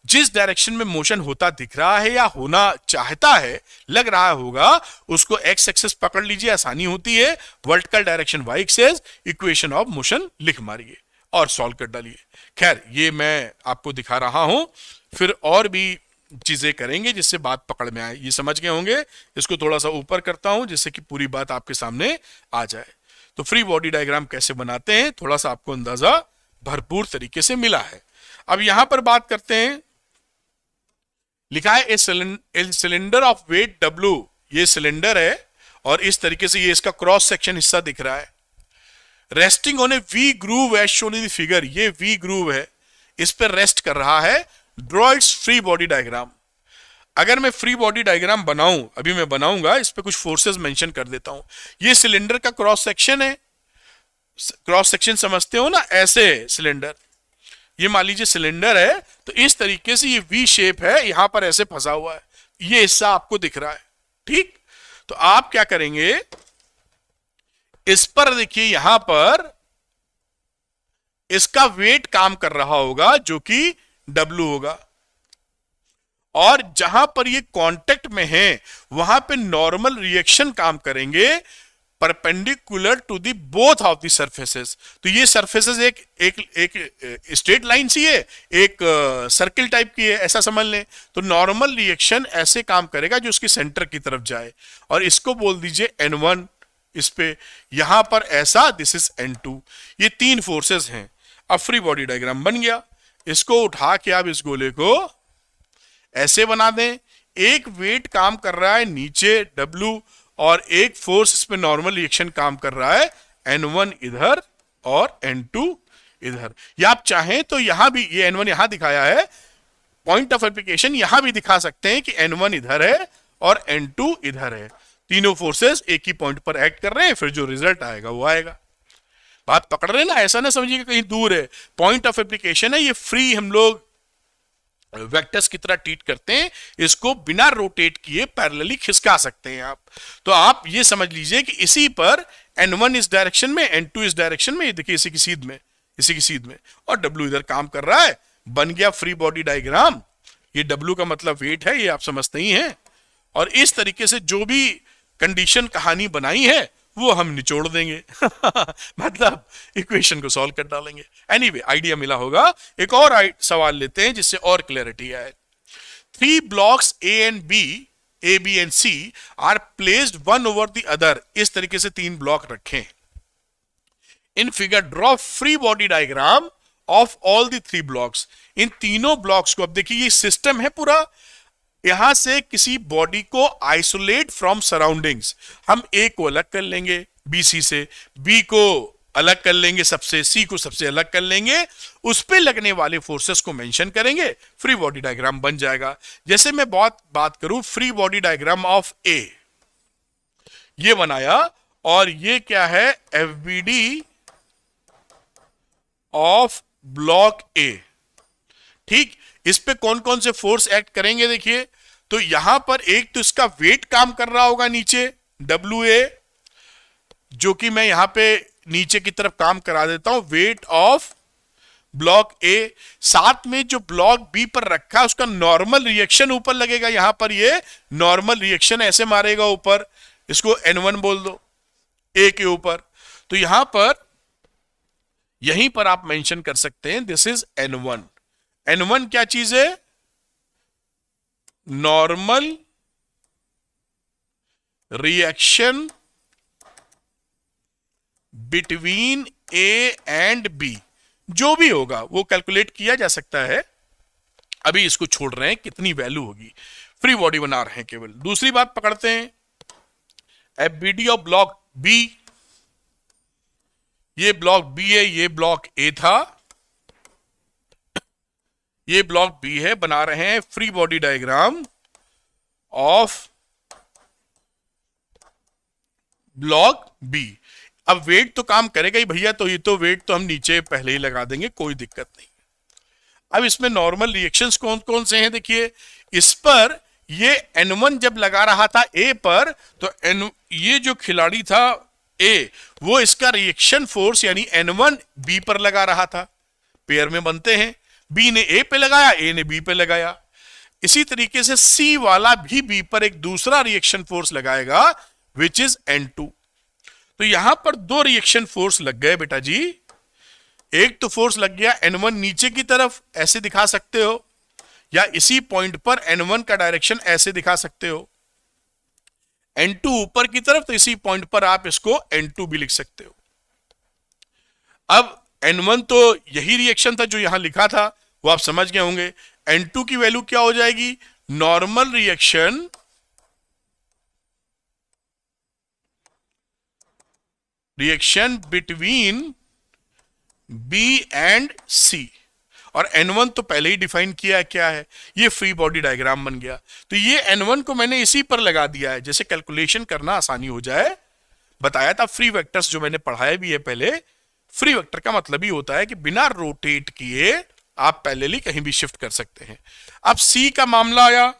जिस डायरेक्शन में मोशन होता दिख रहा है या होना चाहता है, लग रहा होगा, उसको एक्स एक्सेस पकड़ लीजिए, आसानी होती है। Vertical direction Y axis, equation of motion लिख मारिए और सॉल्व कर डालिए। खैर ये मैं आपको दिखा रहा हूं, फिर और भी चीजें करेंगे जिससे बात पकड़ में आए। ये समझ गए होंगे। इसको थोड़ा सा ऊपर करता हूं जिससे कि पूरी बात आपके सामने आ जाए। तो फ्री बॉडी डायग्राम कैसे बनाते हैं, थोड़ा सा आपको अंदाजा भरपूर तरीके से मिला है। अब यहां पर बात करते हैं, लिखा है a cylinder of weight W, ये सिलेंडर है और इस तरीके से ये इसका क्रॉस सेक्शन हिस्सा दिख रहा है। Resting on a V groove as shown in the figure, ये वी ग्रूव है, इस पर रेस्ट कर रहा है। Draw its free body diagram. अगर मैं फ्री बॉडी डायग्राम बनाऊं, अभी मैं बनाऊंगा, इस पे कुछ फोर्सेस मेंशन कर देता हूं। ये सिलेंडर का क्रॉस सेक्शन है, क्रॉस सेक्शन समझते हो ना, ऐसे सिलेंडर, ये मान लीजिए सिलेंडर है, तो इस तरीके से ये वी शेप है, यहां पर ऐसे फंसा हुआ है, ये हिस्सा आपको दिख रहा है, ठीक। तो आप क्या करेंगे, इस पर देखिए यहां पर इसका वेट काम कर रहा होगा जो कि W होगा, और जहां पर ये कांटेक्ट में है वहां पे नॉर्मल रिएक्शन काम करेंगे perpendicular to the both of the surfaces. तो ये सरफेसेस एक स्ट्रेट लाइन सी है, एक सर्किल टाइप की है, ऐसा समझ लें। तो नॉर्मल रिएक्शन ऐसे काम करेगा जो उसके सेंटर की तरफ जाए, और इसको बोल दीजिए N1, इस पे यहां पर ऐसा, दिस इज N2। ये तीन फोर्सेस हैं। अब फ्री बॉडी डायग्राम बन गया। इसको उठा के आप इस गोले को ऐसे बना दें, एक वेट काम कर रहा है नीचे W, और एक फोर्स इस पे नॉर्मल रिएक्शन काम कर रहा है, N1 इधर और N2 इधर। या आप चाहें तो यहां भी, ये N1 यहां दिखाया है, पॉइंट ऑफ एप्लीकेशन यहां भी दिखा सकते हैं कि N1 इधर है और N2 इधर है। तीनों फोर्सेस एक ही पॉइंट पर एक्ट कर रहे हैं, फिर जो रिजल्ट आएगा वो आएगा। बात पकड़ रहे हैं ना, ऐसा ना समझिए कहीं दूर है, पॉइंट ऑफ एप्लीकेशन है। ये फ्री हम लोग वेक्टर्स की तरह ट्रीट करते हैं, इसको बिना रोटेट किए पैरेलली खिसका सकते हैं आप। तो आप ये समझ लीजिए कि इसी पर N1 इस डायरेक्शन में, N2 इस डायरेक्शन में, ये देखिए इसी की सीध में, इसी की सीध में, और W इधर काम कर रहा है। बन गया फ्री बॉडी डायग्राम। ये W का मतलब वेट है, ये आप समझते ही हैं। और इस तरीके से जो भी कंडीशन कहानी बनाई है वो हम निचोड़ देंगे मतलब इक्वेशन को सॉल्व कर डालेंगे। एनीवे आइडिया मिला होगा। एक और सवाल लेते हैं जिससे और क्लैरिटी आए। 3 blocks A, B and C are placed one over the other। इस तरीके से 3 ब्लॉक रखें। In figure draw free body diagram of all the 3 blocks. इन तीनों ब्लॉक्स को, अब देखिए ये सिस्टम है पूरा, यहां से किसी बॉडी को आइसोलेट फ्रॉम सराउंडिंग्स, हम ए को अलग कर लेंगे BC से, बी को अलग कर लेंगे सबसे, सी को सबसे अलग कर लेंगे, उस पे लगने वाले फोर्सेस को मेंशन करेंगे, फ्री बॉडी डायग्राम बन जाएगा। जैसे मैं बात करूं फ्री बॉडी डायग्राम ऑफ ए, ये बनाया, और ये क्या है, FBD ऑफ ब्लॉक ए। ठीक, इस पे कौन कौन से फोर्स एक्ट करेंगे देखिए, तो यहां पर एक तो इसका वेट काम कर रहा होगा नीचे, WA, जो कि मैं यहां पे नीचे की तरफ काम करा देता हूं, वेट ऑफ ब्लॉक ए। साथ में जो ब्लॉक बी पर रखा है उसका नॉर्मल रिएक्शन ऊपर लगेगा, यहां पर ये नॉर्मल रिएक्शन ऐसे मारेगा ऊपर, इसको N1 बोल दो ए के ऊपर। तो यहां पर यहीं पर आप मेंशन कर सकते हैं दिस इज N1। N1 क्या चीज है, normal reaction between A and B, जो भी होगा वो कैलकुलेट किया जा सकता है। अभी इसको छोड़ रहे हैं कितनी वैल्यू होगी, फ्री बॉडी बना रहे हैं केवल। दूसरी बात पकड़ते हैं, FBD ऑफ ब्लॉक बी, ये ब्लॉक बी है, ये ब्लॉक ए था, ये ब्लॉक बी है, बना रहे हैं free body diagram of block B. अब वेट तो काम करेगा ही भैया, तो ये तो वेट तो हम नीचे पहले ही लगा देंगे, कोई दिक्कत नहीं। अब इसमें नॉर्मल रिएक्शंस कौन कौन से हैं देखिए, इस पर ये N1 जब लगा रहा था ए पर, तो ये जो खिलाड़ी था ए, वो इसका रिएक्शन फोर्स यानी N1 बी पर लगा रहा था, पेयर में बनते हैं, बी ने ए पे लगाया, ए ने बी पे लगाया। इसी तरीके से सी वाला भी बी पर एक दूसरा रिएक्शन फोर्स लगाएगा विच इज N2। तो यहां पर 2 रिएक्शन फोर्स लग गए बेटा जी। एक तो फोर्स लग गया N1 नीचे की तरफ, ऐसे दिखा सकते हो, या इसी पॉइंट पर N1 का डायरेक्शन ऐसे दिखा सकते हो, N2 ऊपर की तरफ, तो इसी पॉइंट पर आप इसको N2 भी लिख सकते हो। अब N1 तो यही रिएक्शन था जो यहां लिखा था, वो आप समझ गए होंगे। N2 की वैल्यू क्या हो जाएगी, normal reaction between B and C, और N1 तो पहले ही डिफाइन किया है क्या है, ये फ्री बॉडी डायग्राम बन गया। तो ये N1 को मैंने इसी पर लगा दिया है, जैसे कैलकुलेशन करना आसानी हो जाए। बताया था फ्री वेक्टर्स जो मैंने पढ़ाया भी है पहले, फ्री वेक्टर का मतलब ही होता है कि बिना रोटेट किए आप पैरेलली कहीं भी शिफ्ट कर सकते हैं। अब C का मामला आया,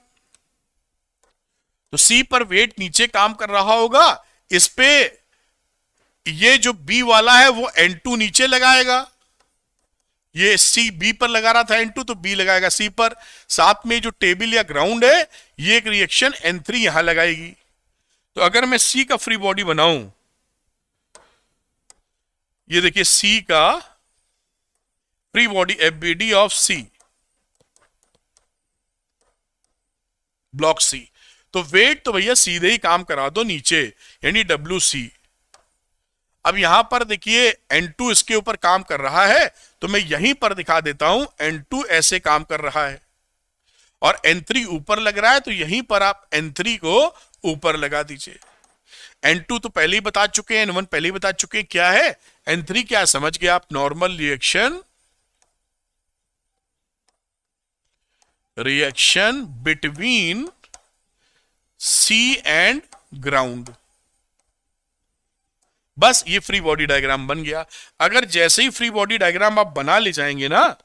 तो C पर वेट नीचे काम कर रहा होगा, इस पे ये जो B वाला है वो N2 नीचे लगाएगा, ये C B पर लगा रहा था N2, तो B लगाएगा C पर। साथ में जो टेबल या ग्राउंड है, ये एक रिएक्शन N3 यहां लगाएगी। तो अगर मैं C का फ्री बॉडी बनाऊं, ये देखिए C का free body FBD of C, block C, तो वेट तो भैया सीधे ही काम करा दो नीचे, यानी WC। अब यहां पर देखिए N2 इसके ऊपर काम कर रहा है, तो मैं यहीं पर दिखा देता हूं N2 ऐसे काम कर रहा है, और N3 ऊपर लग रहा है, तो यहीं पर आप N3 को ऊपर लगा दीजिए। N2 तो पहले ही बता चुके हैं, N1 पहले ही बता चुके हैं क्या है, N3 क्या समझ गए आप, normal reaction between C and ground. बस ये फ्री बॉडी डायग्राम बन गया। अगर जैसे ही फ्री बॉडी डायग्राम आप बना ले जाएंगे ना,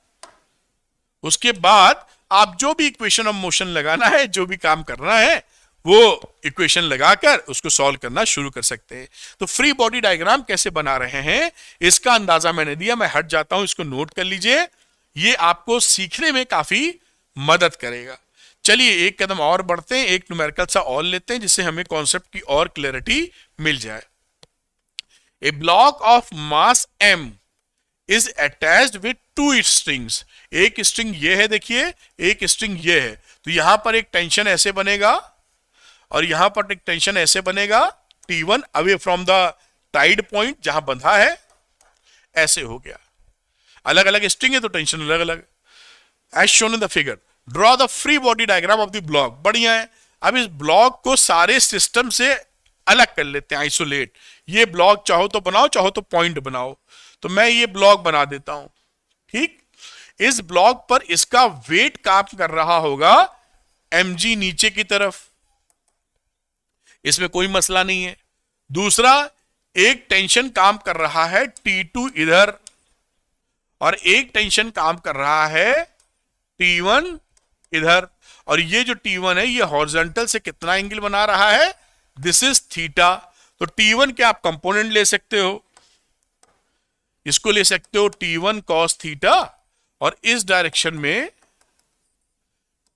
उसके बाद आप जो भी इक्वेशन ऑफ मोशन लगाना है, जो भी काम करना है, वो इक्वेशन लगाकर उसको सॉल्व करना शुरू कर सकते हैं। तो फ्री बॉडी डायग्राम कैसे बना रहे हैं इसका अंदाजा मैंने दिया, मैं हट जाता हूं, इसको नोट कर लीजिए, ये आपको सीखने में काफी मदद करेगा। चलिए एक कदम और बढ़ते हैं, एक न्यूमेरिकल सा और लेते हैं, जिससे हमें कॉन्सेप्ट की और क्लैरिटी मिल जाए। A block of mass m is attached with two strings. एक स्ट्रिंग ये है, देखिए, एक स्ट्रिंग ये है, तो यहां पर एक टेंशन ऐसे बनेगा और यहां पर एक टेंशन ऐसे बनेगा, T1 away from the tied point जहां बंधा है, ऐसे हो गया। अलग अलग स्ट्रिंग है तो टेंशन अलग अलग। As shown in the figure, draw the free body diagram of the block. बढ़िया है। अब इस ब्लॉक को सारे सिस्टम से अलग कर लेते हैं, आइसोलेट। ये ब्लॉक चाहो तो बनाओ, चाहो तो पॉइंट बनाओ। तो मैं ये ब्लॉक बना देता हूं। ठीक, इस ब्लॉक पर इसका वेट काम कर रहा होगा mg नीचे की तरफ, इसमें कोई मसला नहीं है। दूसरा, एक टेंशन काम कर रहा है T2 इधर और एक टेंशन काम कर रहा है T1 इधर, और ये जो T1 है ये हॉरिजॉन्टल से कितना एंगल बना रहा है, दिस इज थीटा। तो T1 के आप कंपोनेंट ले सकते हो, इसको ले सकते हो T1 cos थीटा और इस डायरेक्शन में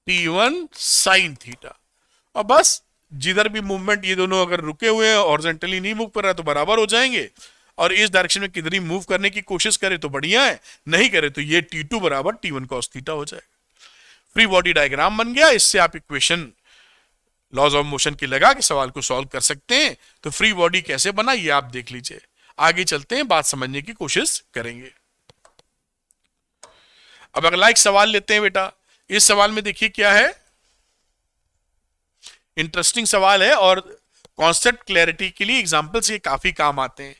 T1 sin थीटा। और बस जिधर भी मूवमेंट ये दोनों अगर रुके हुए हैं, हॉरिजॉन्टली नहीं मूव कर रहा है तो बराबर हो जाएंगे, और इस डायरेक्शन में किधर ही मूव करने की कोशिश करे तो बढ़िया है, नहीं करे तो ये T2 बराबर T1 cos थीटा हो जाएगा। फ्री बॉडी डायग्राम बन गया। इससे आप इक्वेशन लॉज ऑफ मोशन की लगा के सवाल को सॉल्व कर सकते हैं। तो फ्री बॉडी कैसे बना ये आप देख लीजिए। आगे चलते हैं, बात समझने की कोशिश करेंगे। अब अगला एक सवाल लेते हैं बेटा। इस सवाल में देखिए क्या है, इंटरेस्टिंग सवाल है और कॉन्सेप्ट क्लैरिटी के लिए एग्जांपल्स ये काफी काम आते हैं।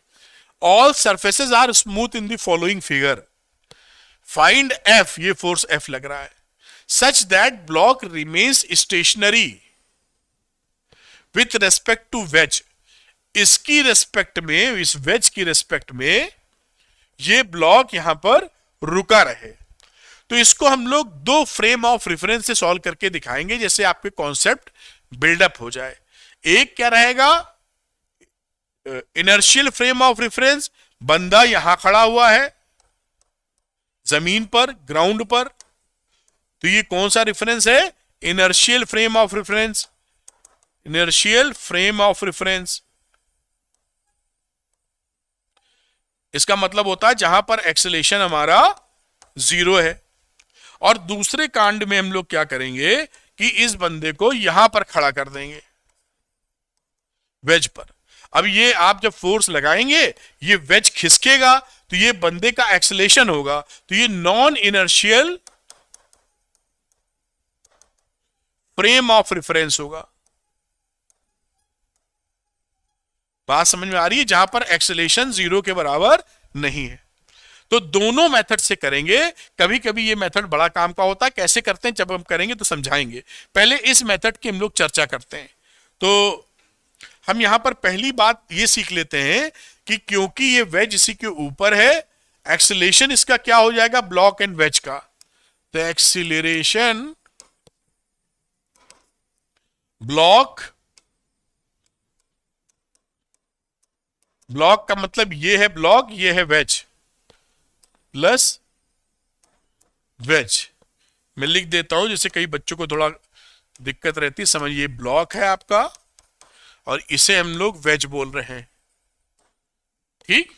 All surfaces are smooth in the following figure, find F, ये फोर्स F लग रहा है, such that block remains stationary with respect to wedge. इसकी रेस्पेक्ट में, इस वेज की रेस्पेक्ट में ये ब्लॉक यहां पर रुका रहे। तो इसको हम लोग दो फ्रेम ऑफ रेफरेंस से सॉल्व करके दिखाएंगे, जैसे आपके कॉन्सेप्ट बिल्डअप हो जाए। एक क्या रहेगा, इनर्शियल फ्रेम ऑफ रेफरेंस, बंदा यहां खड़ा हुआ है जमीन पर, ग्राउंड पर, तो ये कौन सा रेफरेंस है, inertial frame of reference. Inertial frame of reference इसका मतलब होता है जहां पर एक्सेलेरेशन हमारा 0 है। और दूसरे कांड में हम लोग क्या करेंगे कि इस बंदे को यहां पर खड़ा कर देंगे वेज पर। अब ये आप जब फोर्स लगाएंगे ये वेज खिसकेगा तो ये बंदे का एक्सेलेरेशन होगा, तो ये non inertial frame of reference होगा। बात समझ में आ रही है, जहां पर एक्सेलेरेशन 0 के बराबर नहीं है। तो दोनों मेथड से करेंगे। कभी कभी ये मेथड बड़ा काम का होता है, कैसे करते हैं जब हम करेंगे तो समझाएंगे। पहले इस मेथड की हम लोग चर्चा करते हैं। तो हम यहां पर पहली बात ये सीख लेते हैं कि क्योंकि ये वेज इसी के ऊपर है, एक्सेलेरेशन इसका क्या हो जाएगा, ब्लॉक एंड वेज का। तो एक्सीलरेशन ब्लॉक, ब्लॉक का मतलब ये है ब्लॉक, ये है वेज, प्लस वेज। मैं लिख देता हूं जैसे कई बच्चों को थोड़ा दिक्कत रहती है समझ। ये ब्लॉक है आपका और इसे हम लोग वेज बोल रहे हैं, ठीक।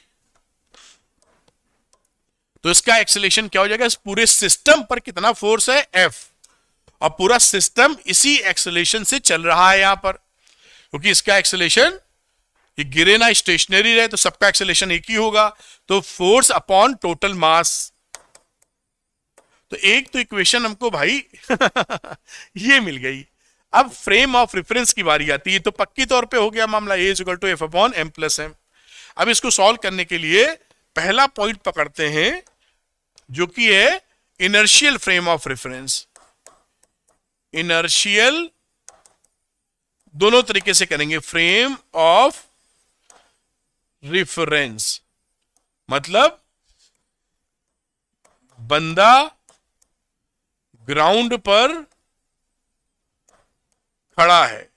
तो इसका एक्सेलेरेशन क्या हो जाएगा, इस पूरे सिस्टम पर कितना फोर्स है, F, और पूरा सिस्टम इसी एक्सेलेरेशन से चल रहा है यहां पर, क्योंकि इसका एक्सेलेरेशन, ये गिरे ना स्टेशनरी रहे तो सबका एक्सेलेरेशन एक ही होगा। तो फोर्स अपॉन टोटल मास। तो एक तो इक्वेशन हमको भाई ये मिल गई। अब फ्रेम ऑफ रेफरेंस की बारी आती है, तो पक्की तौर पे हो गया मामला, A equal to F upon M plus M। अब इसको सॉल्व करने के लिए पहला पॉइंट पकड़ते हैं जो कि है inertial frame of reference. Inertial दोनों तरीके से करेंगे, फ्रेम ऑफ रेफरेंस मतलब बंदा ग्राउंड पर खड़ा है,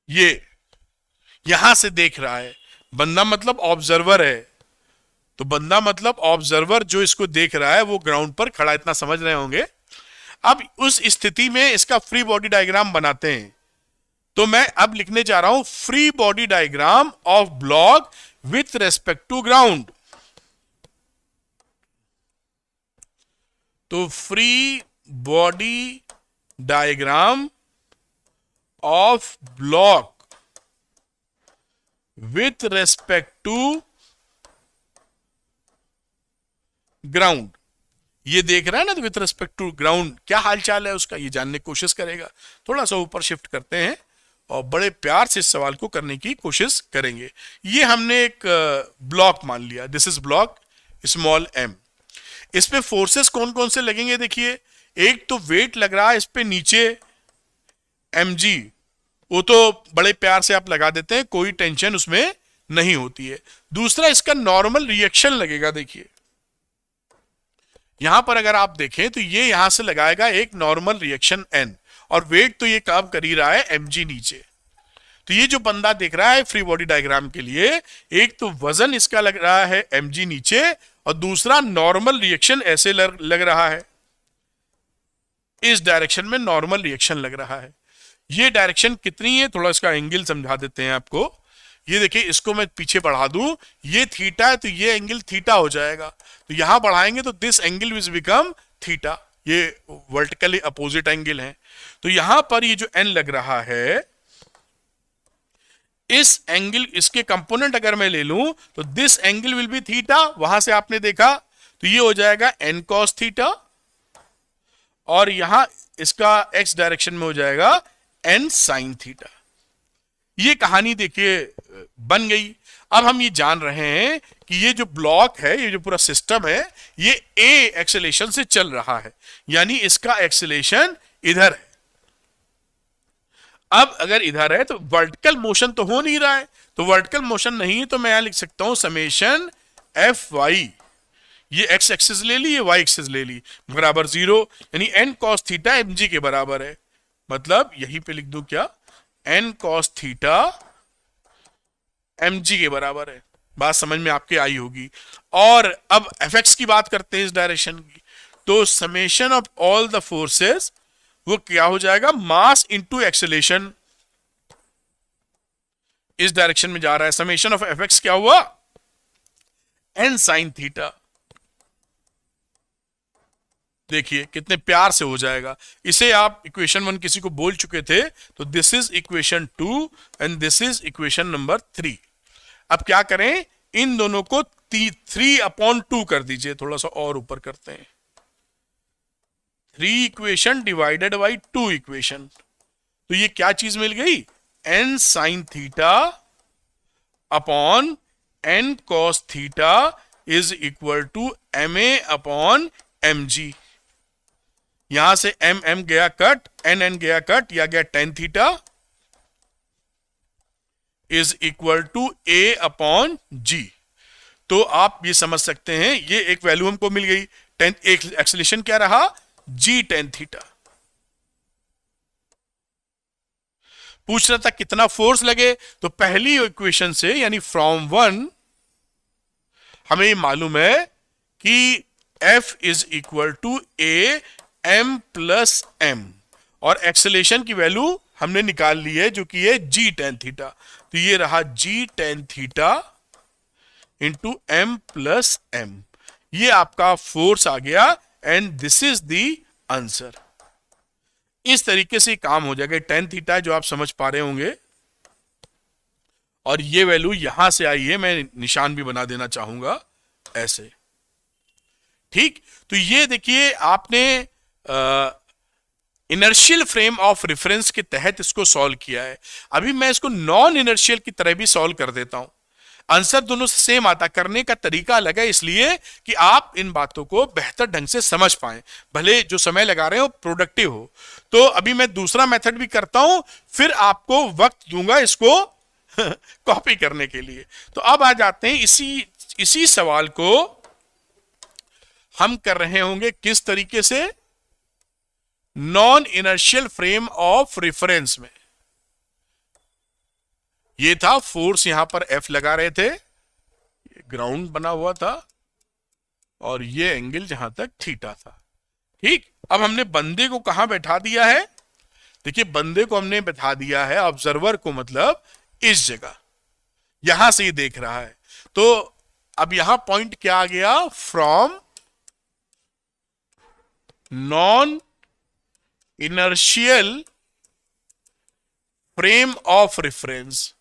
ये यहां से देख रहा है, बंदा मतलब ऑब्जर्वर है। तो बंदा मतलब ऑब्जर्वर जो इसको देख रहा है वो ग्राउंड पर खड़ा, इतना समझ रहे होंगे। अब उस स्थिति में इसका फ्री बॉडी डायग्राम बनाते हैं। तो मैं अब लिखने जा रहा हूं free body diagram of block with respect to ground. तो free body diagram of block with respect to ground, ये देख रहा है ना, तो विथ रेस्पेक्ट टू ग्राउंड क्या हालचाल है उसका, ये जानने की कोशिश करेगा। थोड़ा सा ऊपर शिफ्ट करते हैं और बड़े प्यार से इस सवाल को करने की कोशिश करेंगे। ये हमने एक ब्लॉक मान लिया, this is block small m। इस पे फोर्सेस कौन कौन से लगेंगे देखिए, एक तो वेट लग रहा है इस पे नीचे mg, वो तो बड़े प्यार से आप लगा देते हैं, कोई टेंशन उसमें नहीं होती है। दूसरा इसका नॉर्मल रिएक्शन लगेगा, देखिए यहां पर अगर आप देखें तो ये यहां से लगाएगा एक नॉर्मल रिएक्शन n, और वेट तो ये काम कर ही रहा है mg नीचे। तो ये जो बंदा देख रहा है फ्री बॉडी डायग्राम के लिए, एक तो वजन इसका लग रहा है mg नीचे, और दूसरा नॉर्मल रिएक्शन ऐसे लग रहा है, इस डायरेक्शन में नॉर्मल रिएक्शन लग रहा है। ये डायरेक्शन कितनी है, थोड़ा इसका एंगल समझा देते हैं आपको। ये देखिए, इसको मैं पीछे बढ़ा दूं, ये थीटा है तो ये एंगल थीटा हो जाएगा, तो यहां बढ़ाएंगे तो this angle will become theta, ये वर्टिकली अपोजिट एंगल है। तो यहां पर ये जो एन लग रहा है, इस एंगल, इसके कंपोनेंट अगर मैं ले लूं तो this angle will be theta, वहां से आपने देखा तो ये हो जाएगा एन कॉस थीटा, और यहां इसका एक्स डायरेक्शन में हो जाएगा एन साइन थीटा। ये कहानी देखिए बन गई। अब हम ये जान रहे हैं कि ये जो ब्लॉक है, ये जो पूरा सिस्टम है, ये ए एक्सेलेरेशन से चल रहा है, यानी इसका एक्सेलेरेशन इधर है। अब अगर इधर है तो वर्टिकल मोशन तो हो नहीं रहा है, तो वर्टिकल मोशन नहीं है तो मैं यहां लिख सकता हूं समेशन एफ वाई, ये एक्स एक्सिस ले ली, ये वाई एक्सिस ले ली, बराबर 0, यानी N cos theta M G के बराबर है। मतलब यहीं पे लिख दूं क्या, N cos theta M G के बराबर है। बात समझ में आपके आई होगी। और अब एफ एक्स की बात करते हैं इस डायरेक्शन की, तो summation of all the forces वो क्या हो जाएगा, मास इंटू एक्सेलेरेशन, इस डायरेक्शन में जा रहा है। समेशन ऑफ एफ एक्स क्या हुआ, एन साइन थीटा। देखिए कितने प्यार से हो जाएगा। इसे आप इक्वेशन 1 किसी को बोल चुके थे, तो this is equation 2 and this is equation number 3। अब क्या करें, इन दोनों को 3/2 कर दीजिए, थोड़ा सा और ऊपर करते हैं, 3 इक्वेशन डिवाइडेड बाई 2 इक्वेशन, तो ये क्या चीज मिल गई, N sine theta upon N cos theta is equal to M A upon M G. यहां से एम एम गया कट, एन एन गया कट, या गया tan theta is equal to A upon G. तो आप ये समझ सकते हैं, ये एक वैल्यू हमको मिल गई, टेन, एक एक्सेलेरेशन क्या रहा, जी टेन थीटा। पूछ रहा था कितना फोर्स लगे, तो पहली इक्वेशन से यानी फ्रॉम 1 हमें ये मालूम है कि F is equal to A M plus M, और एक्सेलेरेशन की वैल्यू हमने निकाल ली है जो कि है जी टेन थीटा, तो ये रहा G tan theta into M plus M, ये आपका फोर्स आ गया, and this is the answer. इस तरीके से काम हो जाएगा। टेन थीटा जो आप समझ पा रहे होंगे, और ये वैल्यू यहां से आई है, मैं निशान भी बना देना चाहूंगा ऐसे, ठीक। तो ये देखिए आपने इनर्शियल फ्रेम ऑफ रेफरेंस के तहत इसको सॉल्व किया है। अभी मैं इसको नॉन इनर्शियल की तरह भी सॉल्व कर देता हूं, आंसर दोनों सेम आता, करने का तरीका अलग है, इसलिए कि आप इन बातों को बेहतर ढंग से समझ पाएं, भले जो समय लगा रहे हो प्रोडक्टिव हो। तो अभी मैं दूसरा मेथड भी करता हूं, फिर आपको वक्त दूंगा इसको कॉपी करने के लिए। तो अब आ जाते हैं इसी सवाल को हम कर रहे होंगे किस तरीके से, non inertial frame of reference में। ये था फोर्स, यहां पर F लगा रहे थे, ग्राउंड बना हुआ था, और ये एंगल जहां तक थीटा था, ठीक। अब हमने बंदे को कहां बैठा दिया है, देखिए बंदे को हमने बैठा दिया है, ऑब्जर्वर को मतलब इस जगह, यहां से ये देख रहा है। तो अब यहां पॉइंट क्या आ गया, from non inertial frame of reference.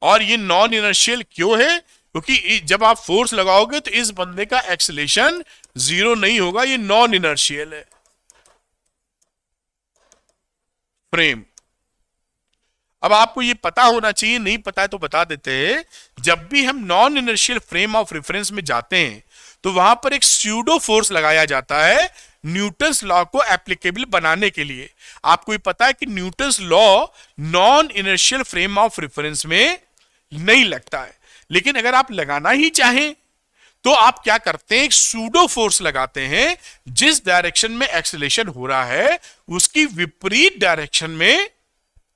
और ये नॉन इनर्शियल क्यों है, क्योंकि जब आप फोर्स लगाओगे तो इस बंदे का एक्सेलेरेशन जीरो नहीं होगा, ये नॉन इनर्शियल है फ्रेम। अब आपको ये पता होना चाहिए, नहीं पता है तो बता देते हैं। जब भी हम non inertial frame of reference में जाते हैं तो वहां पर एक स्यूडो फोर्स लगाया जाता है न्यूटन्स लॉ को एप्लीकेबल बनाने के लिए। आपको ये पता है कि Newton's law non inertial frame of reference में नहीं लगता है, लेकिन अगर आप लगाना ही चाहें तो आप क्या करते हैं, एक सूडो फोर्स लगाते हैं, जिस डायरेक्शन में एक्सेलेरेशन हो रहा है उसकी विपरीत डायरेक्शन में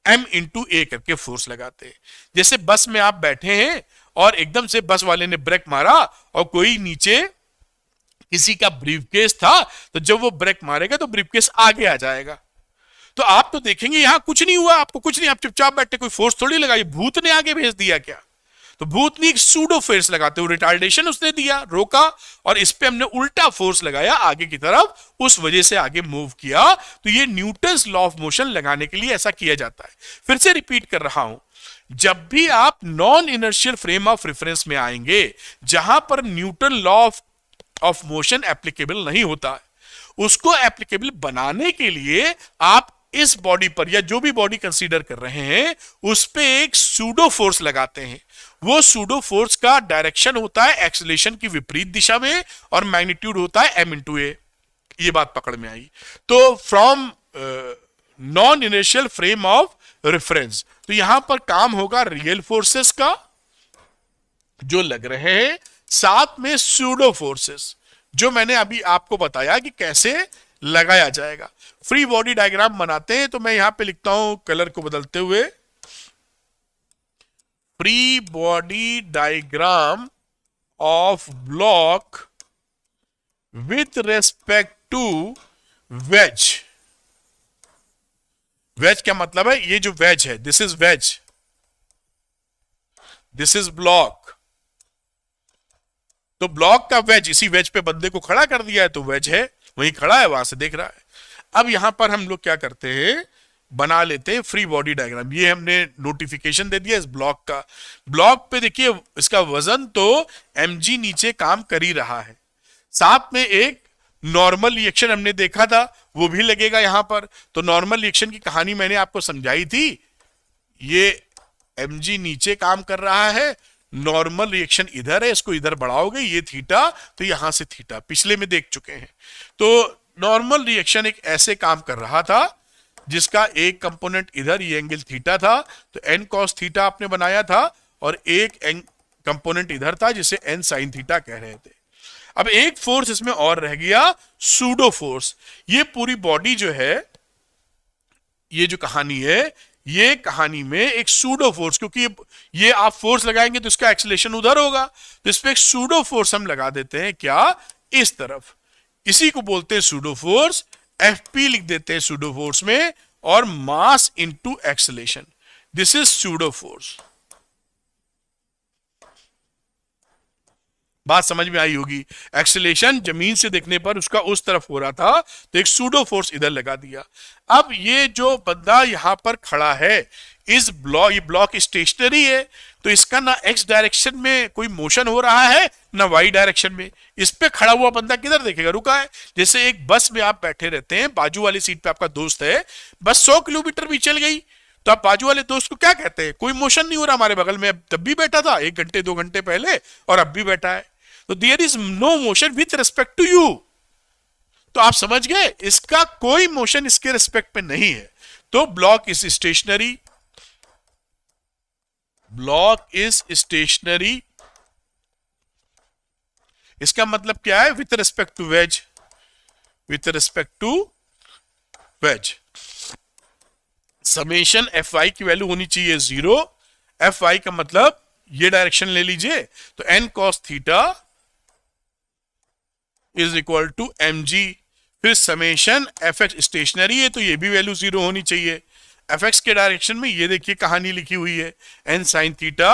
m इंटू ए करके फोर्स लगाते हैं। जैसे बस में आप बैठे हैं और एकदम से बस वाले ने ब्रेक मारा और कोई नीचे किसी का ब्रीफकेस था, तो जब वो ब्रेक मारेगा तो ब्रीफकेस आगे आ जाएगा। तो आप तो देखेंगे यहां कुछ नहीं हुआ, आपको कुछ नहीं, आप चुपचाप बैठे, कोई फोर्स थोड़ी लगाई, भूत ने आगे भेज दिया क्या? तो भूत ने एक सूडो फोर्स लगाते हुए रिटार्डेशन उसने दिया, रोका, और इस पे हमने उल्टा फोर्स लगाया आगे की तरफ, उस वजह से आगे मूव किया। तो ये न्यूटन्स लॉ ऑफ मोशन लगाने के लिए ऐसा किया जाता है। फिर से रिपीट कर रहा हूं, जब भी आप non inertial frame of reference में आएंगे जहां पर Newton law of motion applicable नहीं होता है, उसको एप्लीकेबल बनाने के लिए आप इस बॉडी पर या जो भी बॉडी कंसीडर कर रहे हैं उस पे एक सूडो फोर्स लगाते हैं। वो सूडो फोर्स का डायरेक्शन होता है एक्सेलेरेशन की विपरीत दिशा में और मैग्नीट्यूड होता है m इंटू ए। ये बात पकड़ में आई। तो from non inertial frame of reference, तो यहां पर काम होगा रियल फोर्सेस का जो लग रहे हैं, साथ में सूडो फोर्सेस जो मैंने अभी आपको बताया कि कैसे लगाया जाएगा। फ्री बॉडी डायग्राम बनाते हैं, तो मैं यहां पे लिखता हूं कलर को बदलते हुए, free body diagram of block with respect to wedge. Wedge क्या मतलब है, ये जो वेज है, this is wedge, this is block. तो ब्लॉक का वेज, इसी वेज पे बंदे को खड़ा कर दिया है तो वेज है, वहीं खड़ा है, वहां से देख रहा है। अब यहां पर हम लोग क्या करते हैं, बना लेते हैं फ्री बॉडी डायग्राम। ये हमने नोटिफिकेशन दे दिया इस ब्लॉक का। ब्लॉक पे देखिए इसका वजन तो mg नीचे काम कर ही रहा है, साथ में एक नॉर्मल रिएक्शन हमने देखा था वो भी लगेगा यहां पर। तो नॉर्मल रिएक्शन की कहानी मैंने आपको समझाई थी, ये mg नीचे काम कर रहा है, नॉर्मल रिएक्शन इधर है, इसको इधर बढ़ाओगे ये थीटा, तो यहां से थीटा पिछले में देख चुके हैं। तो नॉर्मल रिएक्शन एक ऐसे काम कर रहा था जिसका एक कंपोनेंट इधर, ये एंगल थीटा था, तो n cos थीटा आपने बनाया था, और एक कंपोनेंट इधर था जिसे n sin थीटा कह रहे थे। अब एक फोर्स इसमें और रह गया, सूडो फोर्स। ये पूरी बॉडी जो है, ये जो कहानी है, ये कहानी में एक सूडो फोर्स, क्योंकि ये आप फोर्स लगाएंगे तो इसका एक्सेलेरेशन उधर होगा, तो इस पे एक सूडो फोर्स हम लगा देते हैं, क्या, इस तरफ। इसी को बोलते हैं सूडो फोर्स, एफपी लिख देते हैं सूडो फोर्स में, और mass into acceleration, this is pseudo force. बात समझ में आई होगी। एक्सेलेरेशन जमीन से देखने पर उसका उस तरफ हो रहा था, तो एक सूडो फोर्स इधर लगा दिया। अब ये जो बंदा यहां पर खड़ा है, इस ब्लॉक, ये ब्लॉक स्टेशनरी है, तो इसका ना एक्स डायरेक्शन में कोई मोशन हो रहा है ना वाई डायरेक्शन में। इस पे खड़ा हुआ बंदा किधर देखेगा, रुका है। जैसे एक बस में आप बैठे रहते हैं, बाजू वाली सीट पे आपका दोस्त है, बस 100 किलोमीटर भी चल गई तो आप बाजू वाले दोस्त को क्या कहते हैं, कोई मोशन नहीं हो रहा हमारे बगल में, अब तब भी बैठा था 1 घंटे 2 घंटे पहले और अब भी बैठा है, तो there is no motion with respect to you. तो आप समझ गए, इसका कोई मोशन इसके रिस्पेक्ट पे नहीं है। तो block is stationary, block is stationary, इसका मतलब क्या है, with respect to wedge, with respect to wedge. Summation F Y की वैल्यू होनी चाहिए 0। एफ वाई का मतलब ये डायरेक्शन ले लीजिए, तो n cos theta is equal to mg। फिर समेशन एफ एक्स स्टेशनरी है तो ये भी वैल्यू 0 होनी चाहिए। एफ एक्स के डायरेक्शन में ये देखिए कहानी लिखी हुई है, N sine theta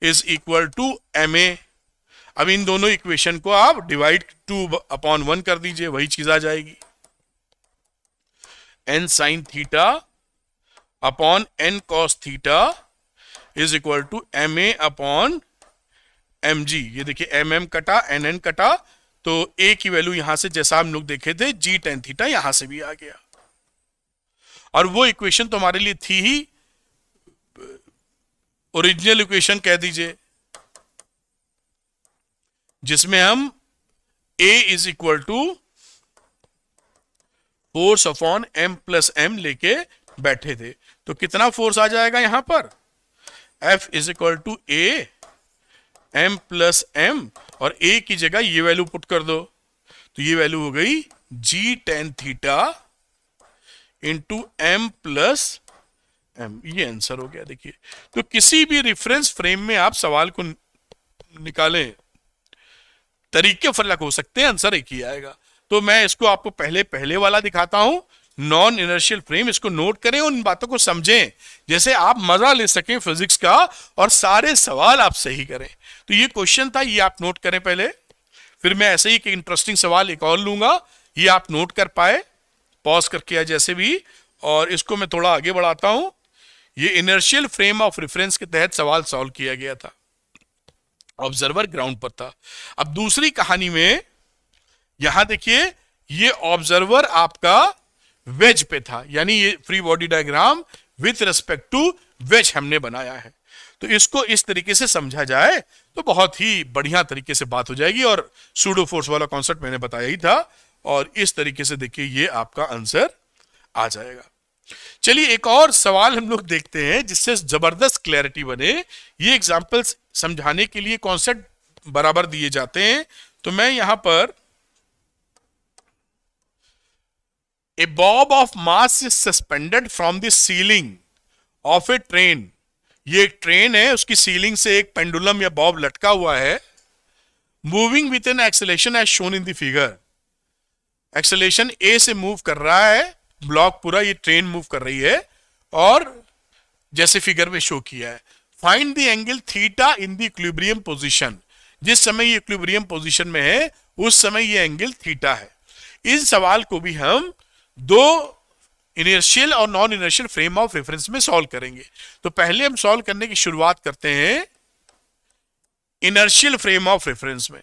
is equal to M A. अब इन दोनों इक्वेशन को आप डिवाइड 2/1 कर दीजिए, वही चीज आ जाएगी, N sine theta upon N cos theta is equal to M A upon M G. ये देखिए एम एम कटा एन एन कटा, तो ए की वैल्यू यहां से जैसा हम लोग देखे थे जी टेन थीटा यहां से भी आ गया। और वो इक्वेशन तो हमारे लिए थी ही, ओरिजिनल इक्वेशन कह दीजिए, जिसमें हम a is equal to force upon m plus m लेके बैठे थे। तो कितना फोर्स आ जाएगा यहां पर, F is equal to a m plus m, और a की जगह ये वैल्यू पुट कर दो, तो ये वैल्यू हो गई G tan theta into m plus m। ये आंसर हो गया। देखिए, तो किसी भी रेफरेंस फ्रेम में आप सवाल को निकालें, तरीके फर्क हो सकते हैं, आंसर एक ही आएगा। तो मैं इसको आपको पहले वाला दिखाता हूं, नॉन इनर्शियल फ्रेम। इसको नोट करें, उन बातों को समझें जैसे आप मजा ले सकें फिजिक्स का, और सारे सवाल आप सही करें। तो ये क्वेश्चन था, ये आप नोट करें पहले, फिर मैं ऐसे ही एक इंटरेस्टिंग सवाल एक और लूंगा, ये आप नोट कर पाए पॉज करके या जैसे भी। और इसको मैं थोड़ा आगे बढ़ाता हूं। ये इनर्शियल फ्रेम ऑफ रेफरेंस के तहत सवाल सॉल्व किया गया था, ऑब्जर्वर ग्राउंड पर था। अब दूसरी कहानी में यहां देखिए, ये ऑब्जर्वर आपका वेज पे था, यानी ये free body diagram with respect to wedge हमने बनाया है। तो इसको इस तरीके से समझा जाए तो बहुत ही बढ़िया तरीके से बात हो जाएगी। और सूडो फोर्स वाला कॉन्सेप्ट मैंने बताया ही था, और इस तरीके से देखिए ये आपका आंसर आ जाएगा। चलिए एक और सवाल हम लोग देखते हैं जिससे जबरदस्त क्लैरिटी बने। ये एग्जांपल्स समझाने के लिए कॉन्सेप्ट बराबर दिए जाते हैं। तो मैं यहां पर a bob of mass is suspended from the ceiling of a train. ये एक ट्रेन है, उसकी सीलिंग से एक पेंडुलम या बॉब लटका हुआ है, moving with an acceleration as shown in the figure. Acceleration A से मूव कर रहा है, ब्लॉक पूरा ये ट्रेन मूव कर रही है, और जैसे फिगर में शो किया है। Find the angle theta in the equilibrium position. जिस समय ये इक्विलिब्रियम पोजीशन में है उस समय ये एंगल थीटा है। इस सवाल को भी हम दो इनर्शियल और non inertial frame of reference में सॉल्व करेंगे। तो पहले हम सॉल्व करने की शुरुआत करते हैं इनर्शियल फ्रेम ऑफ रेफरेंस में।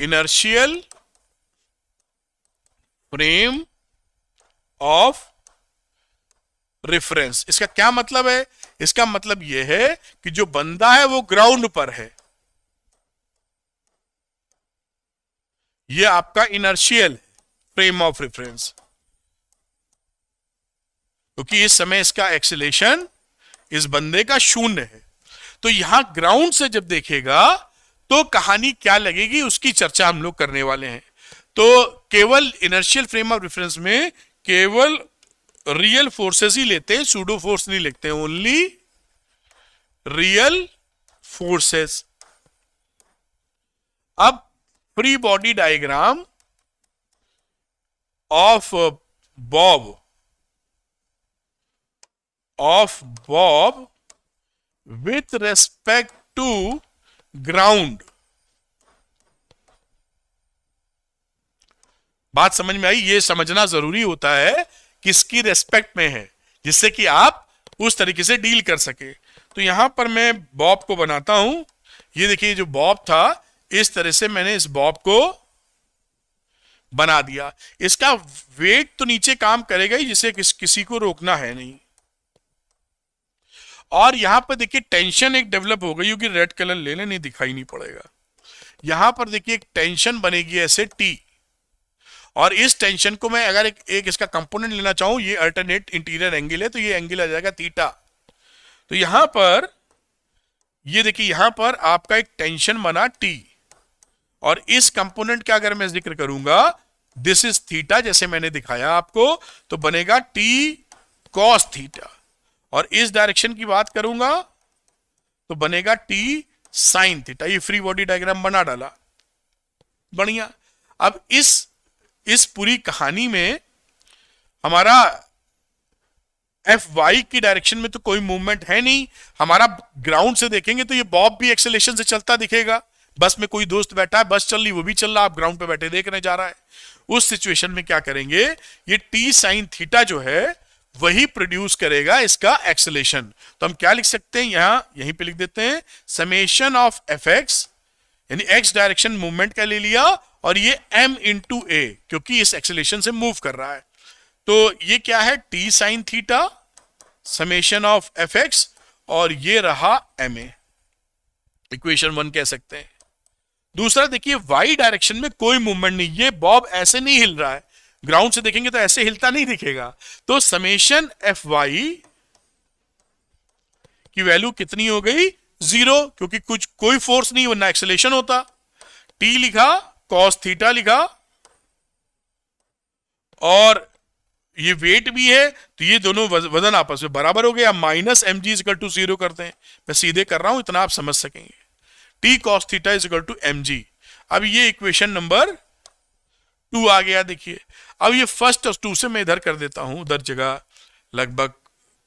इनर्शियल फ्रेम ऑफ रेफरेंस, इसका क्या मतलब है? इसका मतलब यह है कि जो बंदा है वो ग्राउंड पर है, यह आपका इनर्शियल फ्रेम ऑफ रेफरेंस, क्योंकि इस समय इसका एक्सेलेरेशन इस बंदे का 0 है। तो यहां ग्राउंड से जब देखेगा तो कहानी क्या लगेगी उसकी चर्चा हम लोग करने वाले हैं। तो केवल इनर्शियल फ्रेम ऑफ रेफरेंस में केवल रियल फोर्सेस ही लेते हैं, सूडो फोर्स नहीं लिखते हैं, ओनली रियल फोर्सेस। अब free body diagram of bob with respect to ground. बात समझ में आई? ये समझना जरूरी होता है किसकी रेस्पेक्ट में है, जिससे कि आप उस तरीके से डील कर सके। तो यहां पर मैं बॉब को बनाता हूं। ये देखिए जो बॉब था, इस तरह से मैंने इस बॉब को बना दिया। इसका वेट तो नीचे काम करेगा ही, जिसे किसी को रोकना है नहीं। और यहां पर देखिए टेंशन एक डेवलप हो गई, क्योंकि रेड कलर लेने नहीं दिखाई नहीं पड़ेगा। यहां पर देखिए एक टेंशन बनेगी ऐसे टी, और इस टेंशन को मैं अगर एक इसका कंपोनेंट लेना चाहूं, ये अल्टरनेट इंटीरियर एंगल है, तो ये एंगल आ जाएगा थीटा। तो यहां पर ये देखिए यहां पर आपका एक टेंशन बना टी, और इस कंपोनेंट का अगर मैं जिक्र करूंगा, दिस इज थीटा, जैसे मैंने दिखाया आपको, तो बनेगा टी कॉस थीटा। और इस डायरेक्शन की बात करूंगा तो बनेगा टी साइन थीटा। ये फ्री बॉडी डायग्राम बना डाला, बढ़िया। अब इस पूरी कहानी में हमारा एफ वाई की डायरेक्शन में तो कोई मूवमेंट है नहीं। हमारा ग्राउंड से देखेंगे तो ये बॉब भी एक्सेलेरेशन से चलता दिखेगा। बस में कोई दोस्त बैठा है, बस चल रही, वो भी चल रहा, आप ग्राउंड पे बैठे देखने जा रहा है। उस सिचुएशन में क्या करेंगे, ये टी साइन थीटा जो है वही प्रोड्यूस करेगा इसका एक्सेलेरेशन। तो हम क्या लिख सकते हैं, यहीं पे लिख देते हैं समेशन ऑफ एफ एक्स, यानी एक्स डायरेक्शन मूवमेंट का ले लिया, और ये m इंटू ए, क्योंकि इस एक्सेलेरेशन से मूव कर रहा है। तो ये क्या है, T sine theta summation of F x, और ये रहा एम ए, इक्वेशन 1 कह सकते हैं। दूसरा देखिए, वाई डायरेक्शन में कोई मूवमेंट नहीं, ये बॉब ऐसे नहीं हिल रहा है, ग्राउंड से देखेंगे तो ऐसे हिलता नहीं दिखेगा। तो समेशन एफ वाई की वैल्यू कितनी हो गई, 0, क्योंकि कुछ कोई फोर्स नहीं, वरना एक्सेलेरेशन होता। टी लिखा, कॉस थीटा लिखा, और ये वेट भी है, तो ये दोनों वजन आपस में बराबर हो गया। Minus M G is equal to 0 करते हैं, मैं सीधे कर रहा हूं, इतना आप समझ सकेंगे। T cos theta is equal to M G. अब ये इक्वेशन नंबर 2 आ गया। देखिए अब ये फर्स्ट और 2 से मैं इधर कर देता हूं, उधर जगह लगभग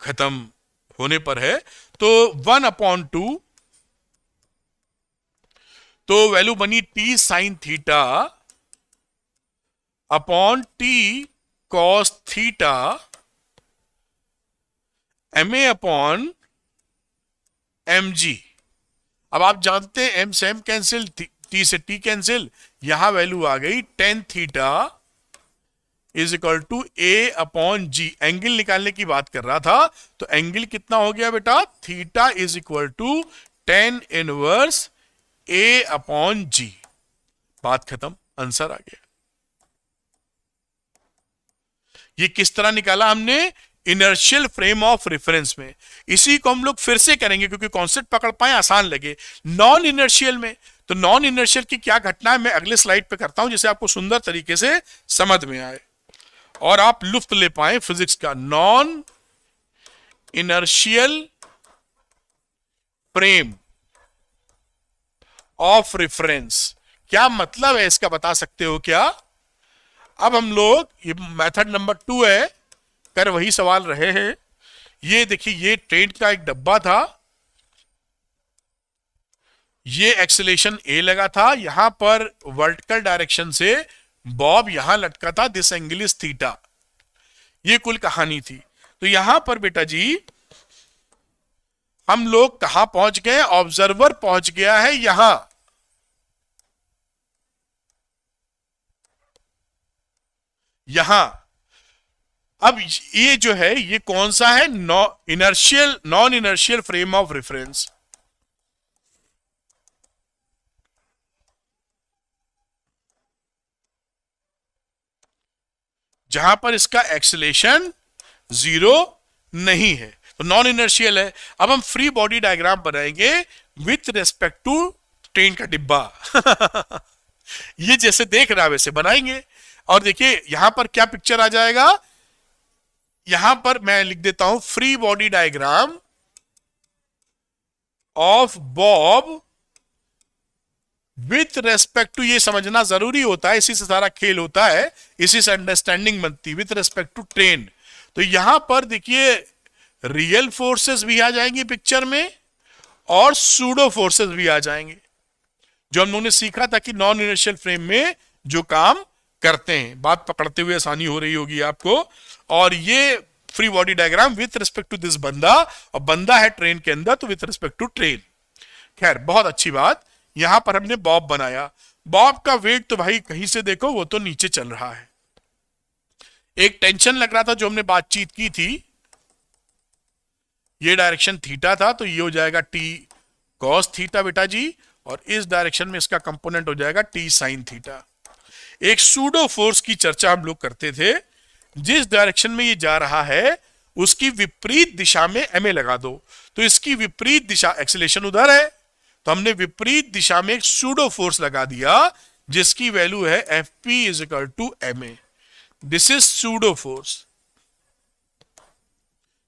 खत्म होने पर है। तो 1/2, तो वैल्यू बनी T sine theta upon T cos theta M A upon M G. अब आप जानते हैं एम से एम कैंसिल, टी से टी कैंसिल, यहां वैल्यू आ गई tan theta is equal to A upon G. Angle निकालने की बात कर रहा था, तो एंगल कितना हो गया बेटा, theta is equal to tan inverse A upon G. बात खत्म, आंसर आ गया। ये किस तरह निकाला हमने, इनर्शियल फ्रेम ऑफ रेफरेंस में। इसी को हम लोग फिर से करेंगे क्योंकि कॉन्सेप्ट पकड़ पाए, आसान लगे। नॉन इनर्शियल में, तो नॉन इनर्शियल की क्या घटना है मैं अगले स्लाइड पे करता हूं, जिससे आपको सुंदर तरीके से समझ में आए और आप लुत्फ ले पाए फिजिक्स का। Non inertial frame of reference, क्या मतलब है इसका, बता सकते हो क्या? अब हम लोग, ये मेथड नंबर 2 है, कर वही सवाल रहे हैं। ये देखिए, ये ट्रेन का एक डब्बा था, ये एक्सेलेरेशन ए लगा था, यहां पर वर्टिकल डायरेक्शन से बॉब यहां लटका था, दिस एंगल इज थीटा। ये कुल कहानी थी। तो यहां पर बेटा जी हम लोग कहां पहुंच गए, ऑब्जर्वर पहुंच गया है यहां, यहां। अब ये जो है ये कौन सा है, non inertial frame of reference. जहां पर इसका एक्सेलेरेशन 0 नहीं है, तो नॉन इनर्शियल है। अब हम फ्री बॉडी डायग्राम बनाएंगे विथ रेस्पेक्ट टू ट्रेन का डिब्बा ये जैसे देख रहा है वैसे बनाएंगे। और देखिए यहां पर क्या पिक्चर आ जाएगा, यहां पर मैं लिख देता हूं free body diagram of bob with respect to, ये समझना जरूरी होता है, इसी से सारा खेल होता है, इसी से अंडरस्टैंडिंग बनती है, विथ रेस्पेक्ट टू ट्रेन। तो यहां पर देखिए रियल फोर्सेस भी आ जाएंगे पिक्चर में और सूडो फोर्सेस भी आ जाएंगे, जो हम लोगों ने सीखा था कि नॉन इनर्शियल फ्रेम में जो काम करते हैं। बात पकड़ते हुए आसानी हो रही होगी आपको। और ये free body diagram with respect to this बंदा, और बंदा है ट्रेन के अंदर, तो विथ रिस्पेक्ट टू ट्रेन। खैर बहुत अच्छी बात। यहां पर हमने बॉब बनाया, बॉब का वेट तो भाई कहीं से देखो वो तो नीचे चल रहा है। एक टेंशन लग रहा था जो हमने बातचीत की थी, ये डायरेक्शन थीटा था, तो ये हो जाएगा टी कॉस थीटा बेटा जी, और इस डायरेक्शन में इसका कंपोनेंट हो जाएगा टी साइन थीटा। एक सूडो फोर्स की चर्चा हम लोग करते थे, जिस डायरेक्शन में ये जा रहा है उसकी विपरीत दिशा में एम ए लगा दो, तो इसकी विपरीत दिशा, एक्सेलेरेशन उधर है, तो हमने विपरीत दिशा में एक सूडो फोर्स लगा दिया जिसकी वैल्यू है F P is equal to M A. This is pseudo force,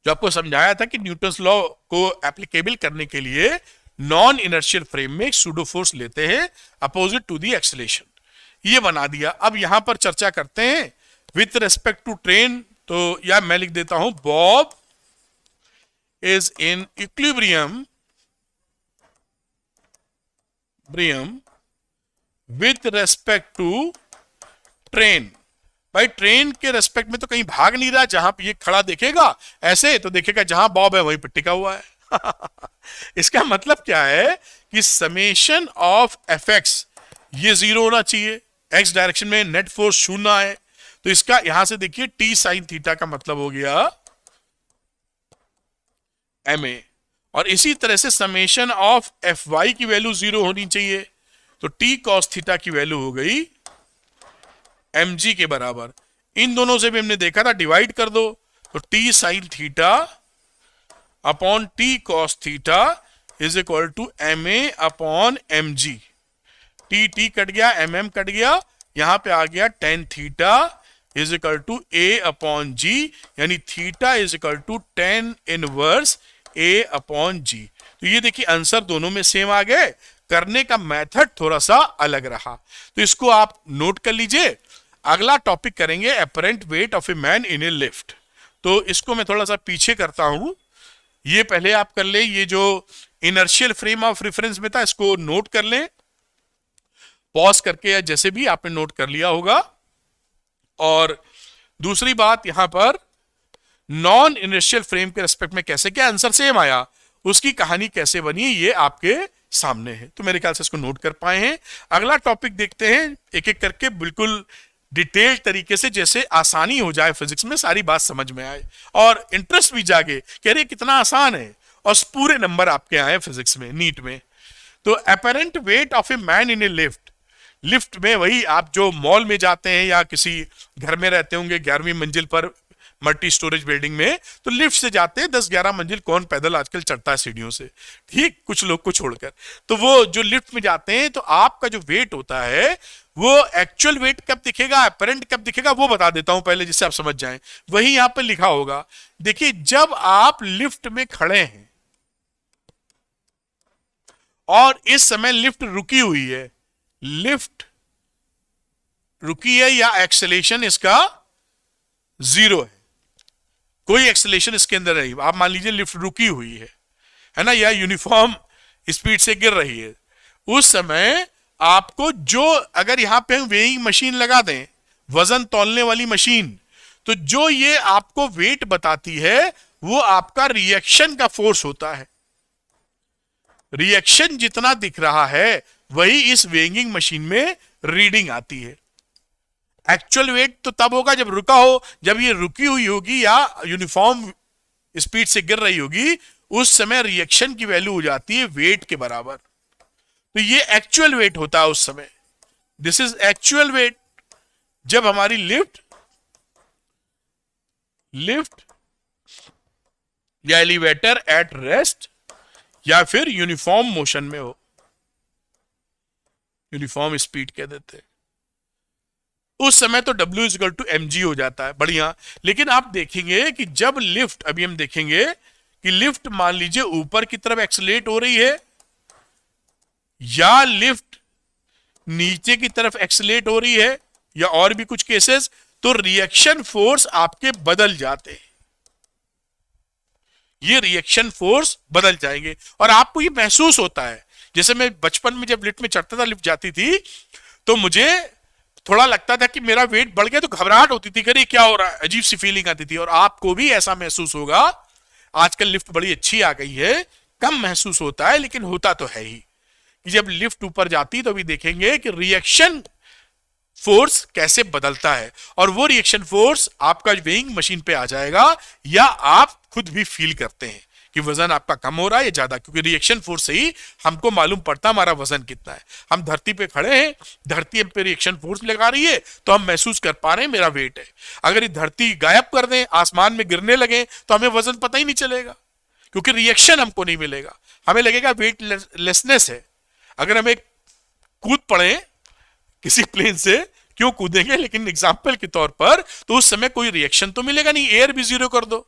जो आपको समझाया था कि न्यूटन्स लॉ को एप्लीकेबल करने के लिए नॉन इनर्शियल फ्रेम में एक सूडो फोर्स लेते हैं अपोजिट टू दी एक्सेलेरेशन। ये बना दिया। अब यहां पर चर्चा करते हैं विथ रेस्पेक्ट टू ट्रेन। तो या मैं लिख देता हूं bob is in equilibrium with respect to train. भाई ट्रेन के रेस्पेक्ट में तो कहीं भाग नहीं रहा, जहां पे ये खड़ा देखेगा ऐसे तो देखेगा जहां बॉब है वहीं पे टिका हुआ है। इसका मतलब क्या है कि समेशन ऑफ एफ एक्स ये जीरो होना चाहिए, एक्स डायरेक्शन में नेट फोर्स शून्य है। तो इसका यहां से देखिए टी साइन थीटा का मतलब हो गया एम ए, और इसी तरह से समेशन ऑफ एफ वाई की वैल्यू जीरो होनी चाहिए। तो टी कॉस थीटा की वैल्यू हो गई एम जी के बराबर। इन दोनों से भी हमने देखा था डिवाइड कर दो, तो T sine theta upon T cos theta is equal to M A upon M G. T T cut गया, एम एम कट गया, यहां पे आ गया tan theta is equal to A upon G, यानी theta is equal to tan inverse A upon G. तो ये देखिए आंसर दोनों में सेम आ गए, करने का मेथड थोड़ा सा अलग रहा। तो इसको आप नोट कर लीजिए। अगला टॉपिक करेंगे apparent weight of a man in A lift. तो इसको मैं थोड़ा सा पीछे करता हूं, ये पहले आप कर ले। ये जो इनर्शियल फ्रेम ऑफ रेफरेंस में था इसको नोट कर लें, पॉज करके या जैसे भी आपने नोट कर लिया होगा। और दूसरी बात यहां पर नॉन इनर्शियल फ्रेम के रेस्पेक्ट में कैसे क्या आंसर सेम आया, उसकी कहानी कैसे बनी, ये आपके सामने है। तो मेरे ख्याल से इसको नोट कर पाए हैं। अगला टॉपिक देखते हैं एक एक करके, बिल्कुल डिटेल तरीके से, जैसे आसानी हो जाए फिजिक्स में, सारी बात समझ में आए और इंटरेस्ट भी जागे कि अरे कितना आसान है, और पूरे नंबर आपके आए फिजिक्स में नीट में। तो apparent weight of a man in A lift. Lift में वही आप जो मॉल में जाते हैं या किसी घर में रहते होंगे 11वीं मंजिल पर मल्टी स्टोरेज बिल्डिंग में, तो लिफ्ट से जाते हैं 10-11 मंजिल, कौन पैदल आजकल चढ़ता है सीढ़ियों से, ठीक, कुछ लोग को छोड़कर। तो वो जो लिफ्ट में जाते हैं तो आपका जो वेट होता है वो एक्चुअल वेट कब दिखेगा, अपरेंट कब दिखेगा, वो बता देता हूं पहले जिससे आप समझ जाएं। वही यहां पर लिखा होगा, देखिए जब आप लिफ्ट में खड़े हैं और इस समय लिफ्ट रुकी हुई है, लिफ्ट रुकी है या एक्सेलेरेशन इसका जीरो है, कोई एक्सेलेरेशन इसके अंदर नहीं। आप मान लीजिए लिफ्ट रुकी हुई है ना, या यूनिफॉर्म स्पीड से गिर रही है, उस समय आपको जो, अगर यहां पे हम वेइंग मशीन लगा दें, वजन तौलने वाली मशीन, तो जो ये आपको वेट बताती है वो आपका रिएक्शन का फोर्स होता है। रिएक्शन जितना दिख रहा है वही इस वेइंग मशीन में रीडिंग आती है। एक्चुअल वेट तो तब होगा जब रुका हो, जब ये रुकी हुई होगी या यूनिफॉर्म स्पीड से गिर रही होगी, उस समय रिएक्शन की वैल्यू हो जाती है वेट के बराबर। तो ये एक्चुअल वेट होता है उस समय, दिस इज एक्चुअल वेट। जब हमारी लिफ्ट या एलिवेटर एट रेस्ट या फिर यूनिफॉर्म मोशन में हो, यूनिफॉर्म स्पीड कह देते हैं, उस समय तो W इक्वल टू mg हो जाता है, बढ़िया। लेकिन आप देखेंगे कि जब लिफ्ट, अभी हम देखेंगे कि लिफ्ट मान लीजिए ऊपर की तरफ एक्सेलेरेट हो रही है या लिफ्ट नीचे की तरफ एक्सेलेरेट हो रही है या और भी कुछ केसेस, तो रिएक्शन फोर्स आपके बदल जाते हैं, ये रिएक्शन फोर्स बदल जाएंगे और आपको ये महसूस होता है। जैसे मैं बचपन में जब लिफ्ट में चढ़ता था, लिफ्ट जाती थी, तो मुझे थोड़ा लगता था कि मेरा वेट बढ़ गया, तो घबराहट होती थी, अरे क्या हो रहा है, अजीब सी फीलिंग आती थी। और आपको भी ऐसा महसूस होगा। आजकल लिफ्ट बड़ी अच्छी आ गई है, कम महसूस होता है, लेकिन होता तो है ही कि जब लिफ्ट ऊपर जाती तो अभी देखेंगे कि रिएक्शन फोर्स कैसे बदलता है, और वो रिएक्शन फोर्स आपका वेइंग मशीन पे आ जाएगा या आप खुद भी फील करते हैं कि वजन आपका कम हो रहा है या ज्यादा, क्योंकि रिएक्शन फोर्स से ही हमको मालूम पड़ता हमारा वजन कितना है। हम धरती पे खड़े हैं, धरती हम पे रिएक्शन फोर्स लगा रही है, तो हम महसूस कर पा रहे हैं मेरा वेट है। अगर ये धरती गायब कर दें, आसमान में गिरने लगे, तो हमें वजन पता ही नहीं चलेगा, क्योंकि रिएक्शन हमको नहीं मिलेगा, हमें लगेगा वेट लेसनेस है। अगर हम एक कूद पड़े किसी प्लेन से, क्यों कूदेंगे, लेकिन एग्जाम्पल के तौर पर, तो उस समय कोई रिएक्शन तो मिलेगा नहीं, एयर भी जीरो कर दो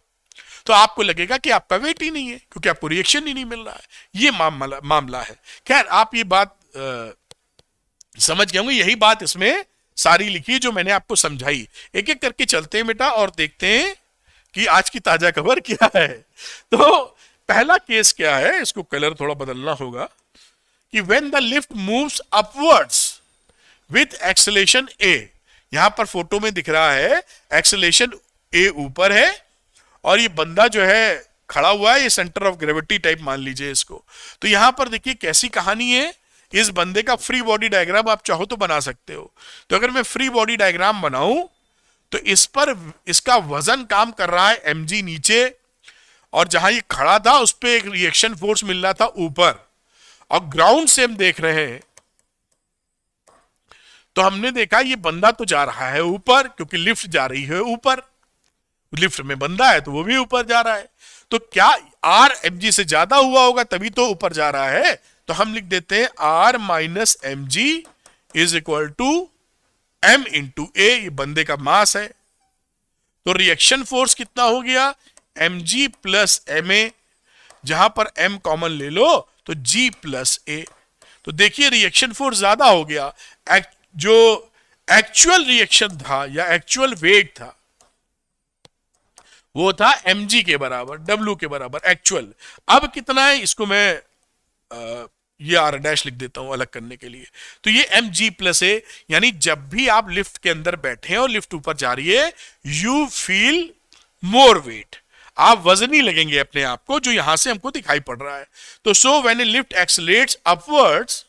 तो आपको लगेगा कि आपका वेट ही नहीं है, क्योंकि आपको रिएक्शन ही नहीं मिल रहा है। ये मामला है। खैर, आप ये बात समझ गए होंगे, यही बात इसमें सारी लिखी जो मैंने आपको समझाई। एक एक करके चलते हैं बेटा और देखते हैं कि आज की ताजा खबर क्या है। तो पहला केस क्या है, इसको कलर थोड़ा बदलना होगा, कि when the lift moves upwards with acceleration A. यहां पर फोटो में दिख रहा है एक्सेलेरेशन ए ऊपर है और ये बंदा जो है खड़ा हुआ है, ये सेंटर ऑफ ग्रेविटी टाइप मान लीजिए इसको। तो यहां पर देखिए कैसी कहानी है, इस बंदे का फ्री बॉडी डायग्राम आप चाहो तो बना सकते हो। तो अगर मैं फ्री बॉडी डायग्राम बनाऊं तो इस पर इसका वजन काम कर रहा है mg नीचे, और जहां ये खड़ा था उस पर एक रिएक्शन फोर्स मिल रहा था ऊपर, और ग्राउंड से हम देख रहे हैं तो हमने देखा ये बंदा तो जा रहा है ऊपर, क्योंकि लिफ्ट जा रही है ऊपर, लिफ्ट में बंदा है तो वो भी ऊपर जा रहा है। तो क्या आर mg से ज्यादा हुआ होगा तभी तो ऊपर जा रहा है। तो हम लिख देते हैं R minus M G is equal to m into ए, ये बंदे का मास है। तो रिएक्शन फोर्स कितना हो गया, mg प्लस एम ए, जहां पर m कॉमन ले लो तो g प्लस ए। तो देखिए रिएक्शन फोर्स ज्यादा हो गया, जो एक्चुअल रिएक्शन था या एक्चुअल वेट था वो था mg के बराबर, w के बराबर एक्चुअल। अब कितना है इसको मैं ये आर डैश लिख देता हूं अलग करने के लिए। तो ये mg प्लस ए, यानी जब भी आप लिफ्ट के अंदर बैठे हैं और लिफ्ट ऊपर जा रही है, यू फील मोर वेट, आप वजनी लगेंगे अपने आप को, जो यहां से हमको दिखाई पड़ रहा है। तो so when a lift accelerates upwards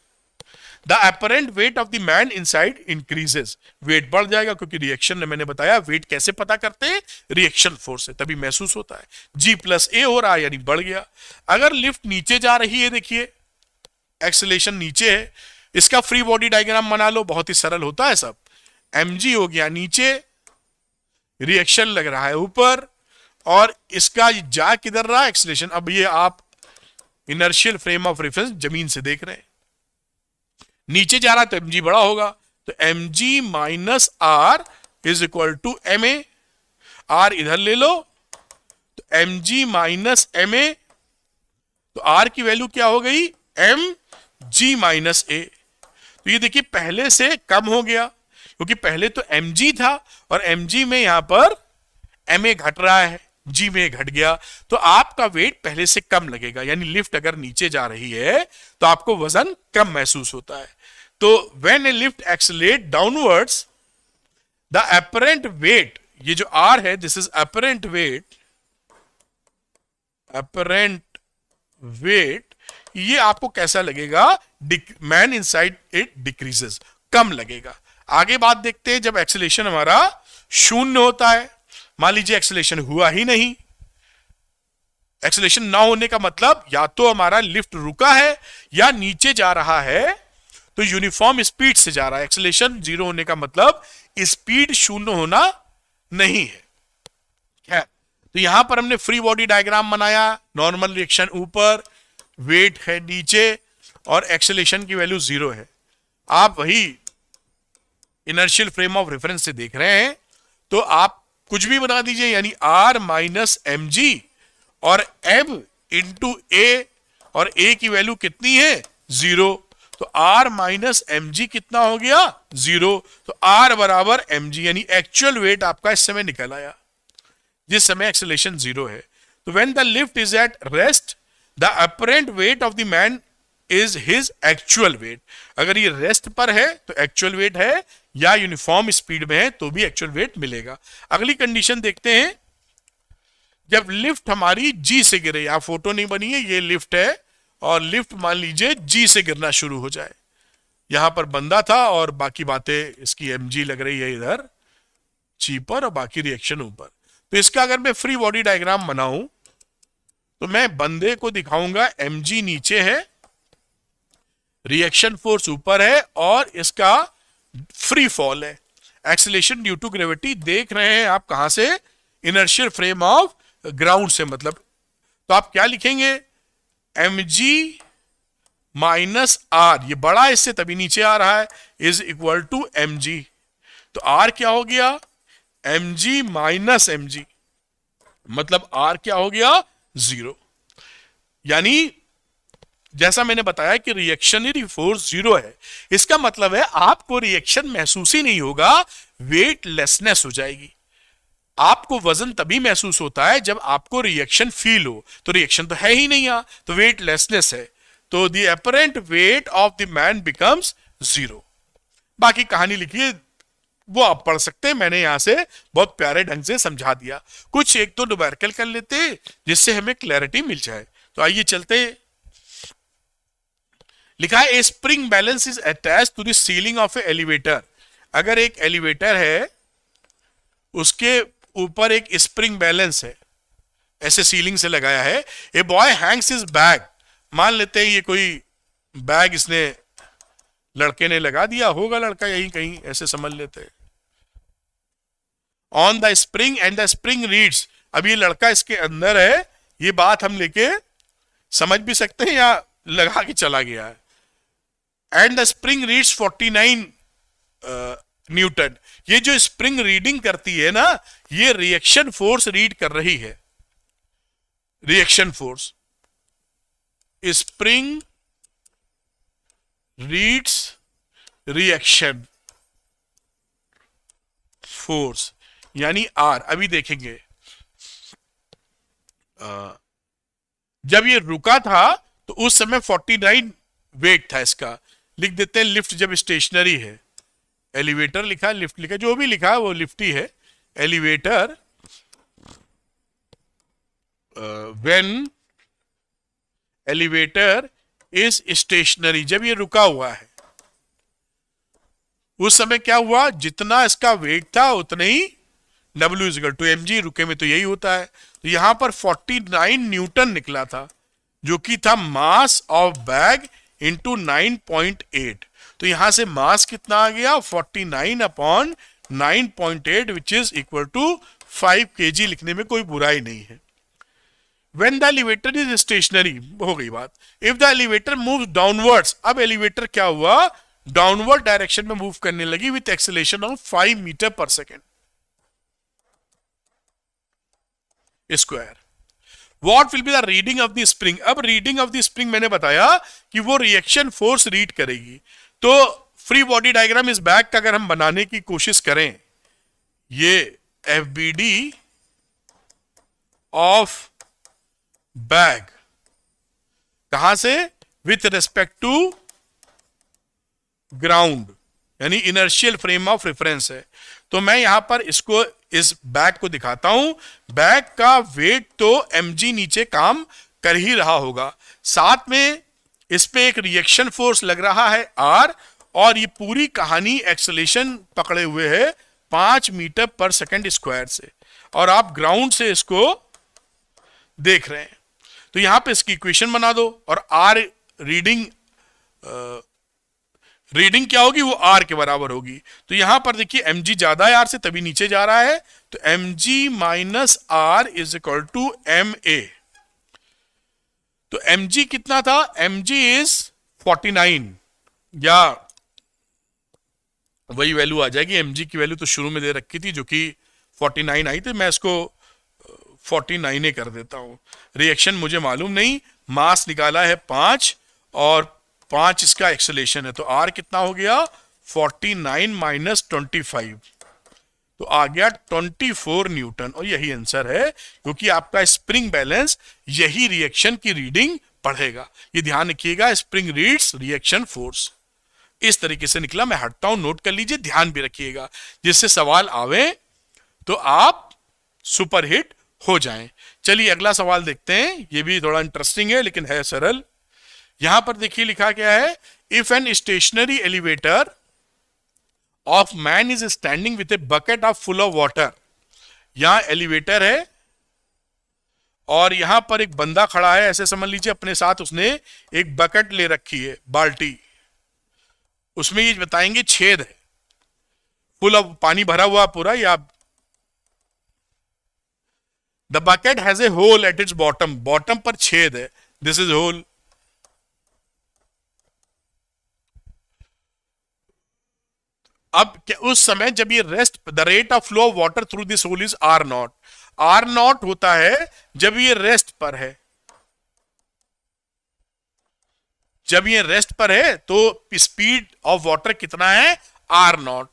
the apparent weight of the man inside increases, weight बढ़ जाएगा, क्योंकि रिएक्शन में मैंने बताया वेट कैसे पता करते हैं, रिएक्शन फोर्स से, तभी महसूस होता है। जी प्लस ए हो रहा है यानी बढ़ गया। अगर लिफ्ट नीचे जा रही है, देखिए एक्सेलेरेशन नीचे है, इसका फ्री बॉडी डायग्राम बना लो, बहुत ही सरल होता है सब। mg हो गया नीचे, रिएक्शन लग रहा है ऊपर, और इसका जा किधर रहा एक्सेलेरेशन। अब ये आप इनर्शियल फ्रेम ऑफ रेफरेंस जमीन से देख रहे हैं, नीचे जा रहा है तो mg बड़ा होगा, तो mg minus R is equal to M A, R इधर ले लो तो mg माइनस एम ए, तो आर की वैल्यू क्या हो गई, mg माइनस ए। तो ये देखिए पहले से कम हो गया, क्योंकि पहले तो mg था और mg में यहां पर ma घट रहा है, g में घट गया, तो आपका वेट पहले से कम लगेगा। यानी लिफ्ट अगर नीचे जा रही है तो आपको वजन कम महसूस होता है। तो when a lift accelerate downwards the apparent wait, ये जो r है this is apparent wait, apparent wait, ये आपको कैसा लगेगा, मैन इनसाइड इट डिक्रीजेस, कम लगेगा। आगे बात देखते हैं, जब एक्सेलरेशन हमारा शून्य होता है, मान लीजिए एक्सेलरेशन हुआ ही नहीं, एक्सेलरेशन ना होने का मतलब या तो हमारा लिफ्ट रुका है या नीचे जा रहा है तो यूनिफॉर्म स्पीड से जा रहा है। एक्सेलरेशन जीरो होने का मतलब स्पीड शून्य होना नहीं है। खैर, तो यहां पर हमने फ्री बॉडी डायग्राम बनाया, नॉर्मल रिएक्शन ऊपर, वेट है नीचे और एक्सेलरेशन की वैल्यू जीरो है। आप वही इनर्शियल फ्रेम ऑफ रेफरेंस से देख रहे हैं, तो आप कुछ भी बना दीजिए, यानी आर माइनस एम जी और m इंटू ए, और a की वैल्यू कितनी है, जीरो, तो r माइनस एम जी कितना हो गया, जीरो। तो r बराबर एम जी, यानी एक्चुअल वेट आपका इस समय निकल आया जिस समय एक्सेलरेशन जीरो है। तो when the lift is at rest the apparent weight of the man is his actual wait. अगर ये रेस्ट पर है तो एक्चुअल वेट है, या यूनिफॉर्म स्पीड में है तो भी एक्चुअल वेट मिलेगा। अगली कंडीशन देखते हैं, जब लिफ्ट हमारी जी से गिरे, यहां फोटो नहीं बनी है, ये लिफ्ट है और लिफ्ट मान लीजिए जी से गिरना शुरू हो जाए, यहां पर बंदा था और बाकी बातें इसकी mg लग रही है इधर जी पर और बाकी रिएक्शन ऊपर। तो इसका अगर मैं फ्री बॉडी डायग्राम बनाऊं तो मैं बंदे को दिखाऊंगा mg नीचे है, रिएक्शन फोर्स ऊपर है और इसका फ्री फॉल है, एक्सेलरेशन ड्यू टू ग्रेविटी देख रहे हैं आप कहां से, इनर्शियल फ्रेम ऑफ ग्राउंड से मतलब। तो आप क्या लिखेंगे, mg माइनस आर, ये बड़ा इससे तभी नीचे आ रहा है, इज इक्वल टू mg। तो r क्या हो गया, mg माइनस mg, मतलब r क्या हो गया, जीरो। यानी जैसा मैंने बताया कि रिएक्शनरी फोर्स 0 है, इसका मतलब है आपको रिएक्शन महसूस ही नहीं होगा, वेटलेसनेस हो जाएगी। आपको वजन तभी महसूस होता है जब आपको रिएक्शन फील हो, तो रिएक्शन तो है ही नहीं यहां, तो वेटलेसनेस है, तो the apparent weight of the man becomes 0। बाकी कहानी लिखिए, वो आप पढ़ सकते हैं, मैंने यहां से बहुत प्यारे ढंग से समझा दिया। कुछ एक तो न्यूमेरिकल कर लेते जिससे हमें क्लैरिटी मिल जाए। तो आइए चलते। लिखा है a spring balance is attach to the ceiling of a elevator. अगर एक एलिवेटर है, उसके ऊपर एक स्प्रिंग बैलेंस है, ऐसे सीलिंग से लगाया है। A boy Hanks his bag, मान लेते हैं ये कोई बैग इसने लड़के ने लगा दिया होगा, लड़का यहीं कहीं, ऐसे समझ लेते हैं। On the spring and the spring reads, अब ये लड़का इसके अंदर है, ये बात हम लेके समझ भी सकते हैं या लगा के चला गया है। And the spring reads 49 Newton, ये जो स्प्रिंग रीडिंग करती है ना, ये रिएक्शन फोर्स रीड कर रही है। Reaction force, spring reads reaction force यानी आर। अभी देखेंगे, जब ये रुका था तो उस समय 49 वेट था इसका। लिख देते हैं लिफ्ट जब स्टेशनरी है, एलिवेटर लिखा है, लिफ्ट लिखा है, जो भी लिखा है वो लिफ्ट ही है। Elevator when elevator is stationary, जब ये रुका हुआ है उस समय क्या हुआ, जितना इसका वेट था उतने ही W इक्वल टू mg, रुके में तो यही होता है। तो यहां पर 49 न्यूटन निकला था, जो कि था मास ऑफ बैग इंटू 9.8। तो यहां से मास कितना आ गया, 49 upon 9.8 which is equal to 5 kg। लिखने में कोई बुराई नहीं है। When the elevator is stationary, हो गई बात। If the elevator moves downwards, अब एलिवेटर क्या हुआ, डाउनवर्ड डायरेक्शन में मूव करने लगी विथ एक्सेलेरेशन ऑफ 5 मीटर पर second square. What will be the reading of the spring? अब रीडिंग ऑफ द स्प्रिंग मैंने बताया कि वो रिएक्शन फोर्स रीड करेगी। तो फ्री बॉडी डायग्राम इस बैग का अगर हम बनाने की कोशिश करें, ये FBD ऑफ बैग कहां से, विथ रेस्पेक्ट टू ग्राउंड, यानी इनर्शियल फ्रेम ऑफ रेफरेंस है। तो मैं यहां पर इसको, इस बैग को दिखाता हूं। बैग का वेट तो mg नीचे काम कर ही रहा होगा, साथ में इस पे एक रिएक्शन फोर्स लग रहा है r, और ये पूरी कहानी एक्सेलेरेशन पकड़े हुए है 5 मीटर पर सेकेंड स्क्वायर से, और आप ग्राउंड से इसको देख रहे हैं। तो यहां पे इसकी इक्वेशन बना दो, और r रीडिंग रीडिंग क्या होगी, वो r के बराबर होगी। तो यहां पर देखिए mg ज्यादा है r से, तभी नीचे जा रहा है। तो mg minus r is equal to ma। तो mg कितना था, mg इज 49, या वही वैल्यू आ जाएगी। mg की वैल्यू तो शुरू में दे रखी थी जो कि 49 आई थी, मैं इसको 49 कर देता हूं। रिएक्शन मुझे मालूम नहीं, मास निकाला है 5 और 5 इसका एक्सेलेरेशन है। तो R कितना हो गया, 49 माइनस 25, तो आ गया 24 न्यूटन। और यही आंसर है, क्योंकि आपका स्प्रिंग बैलेंस यही रिएक्शन की रीडिंग पढ़ेगा। ये ध्यान रखिएगा, स्प्रिंग रीड्स रिएक्शन फोर्स। इस तरीके से निकला, मैं हटता हूं, नोट कर लीजिए, ध्यान भी रखिएगा, जिससे सवाल आवे तो आप सुपरहिट हो जाएं। चलिए अगला सवाल देखते हैं, ये भी थोड़ा इंटरेस्टिंग है लेकिन है सरल। यहां पर देखिए लिखा क्या है, if an stationary elevator of man is standing with a bucket of full of water. यहां एलिवेटर है और यहां पर एक बंदा खड़ा है, ऐसे समझ लीजिए, अपने साथ उसने एक बकेट ले रखी है, बाल्टी, उसमें ये बताएंगे छेद है, फुल ऑफ पानी भरा हुआ पूरा, या the bucket has a hole at its bottom, bottom पर छेद है, दिस इज होल। अब उस समय जब ये rest, the rate of flow of water through this hole is R not. R not होता है जब ये रेस्ट पर है, जब ये रेस्ट पर है तो स्पीड ऑफ वाटर कितना है, R not.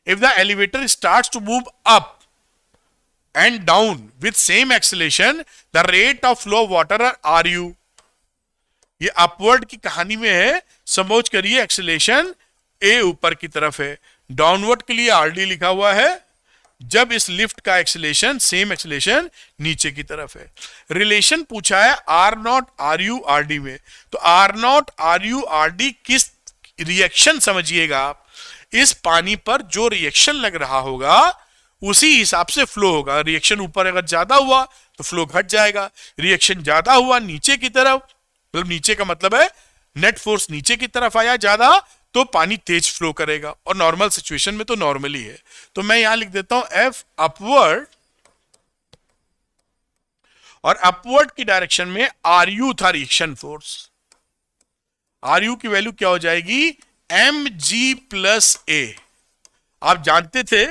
If the elevator starts to move up and down with same acceleration, the rate of flow of water R U. ये अपवर्ड की कहानी में है, समझ करिए. एक्सेलेरेशन ए ऊपर की तरफ है, डाउनवर्ड के लिए आर डी लिखा हुआ है. जब इस लिफ्ट का एक्सेलेरेशन, सेम एक्सेलेरेशन नीचे की तरफ है. रिलेशन पूछा है R not R U R D में, तो R not R U R D किस रिएक्शन, समझिएगा आप, इस पानी पर जो रिएक्शन लग रहा होगा उसी हिसाब से फ्लो होगा. रिएक्शन ऊपर अगर ज्यादा हुआ तो फ्लो घट जाएगा, रिएक्शन ज्यादा हुआ नीचे की तरफ, मतलब नीचे का मतलब है नेट फोर्स नीचे की तरफ आया ज्यादा, तो पानी तेज फ्लो करेगा. और नॉर्मल सिचुएशन में तो नॉर्मली है. तो मैं यहां लिख देता हूं एफ अपवर्ड, और अपवर्ड की डायरेक्शन में आर यू था रिएक्शन फोर्स. आर यू की वैल्यू क्या हो जाएगी, एम जी प्लस ए. आप जानते थे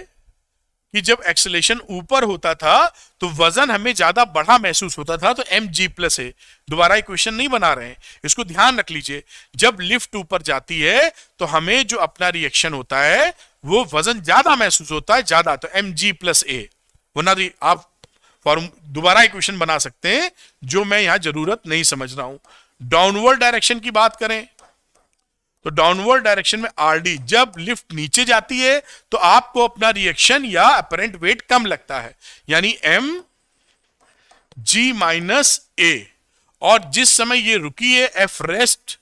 कि जब एक्सेलेरेशन ऊपर होता था तो वजन हमें ज्यादा बढ़ा महसूस होता था, तो एम जी प्लस ए. दोबारा इक्वेशन नहीं बना रहे हैं, इसको ध्यान रख लीजिए. जब लिफ्ट ऊपर जाती है तो हमें जो अपना रिएक्शन होता है वो वजन ज्यादा महसूस होता है, ज्यादा, तो एम जी प्लस ए. वरना आप फॉर्म दोबारा इक्वेशन बना सकते हैं, जो मैं यहां जरूरत नहीं समझ रहा हूं. डाउनवर्ड डायरेक्शन की बात करें तो डाउनवर्ड डायरेक्शन में आर डी, जब लिफ्ट नीचे जाती है तो आपको अपना रिएक्शन या अपरेंट वेट कम लगता है, यानी एम जी माइनस ए. और जिस समय ये रुकी है एफ रेस्ट,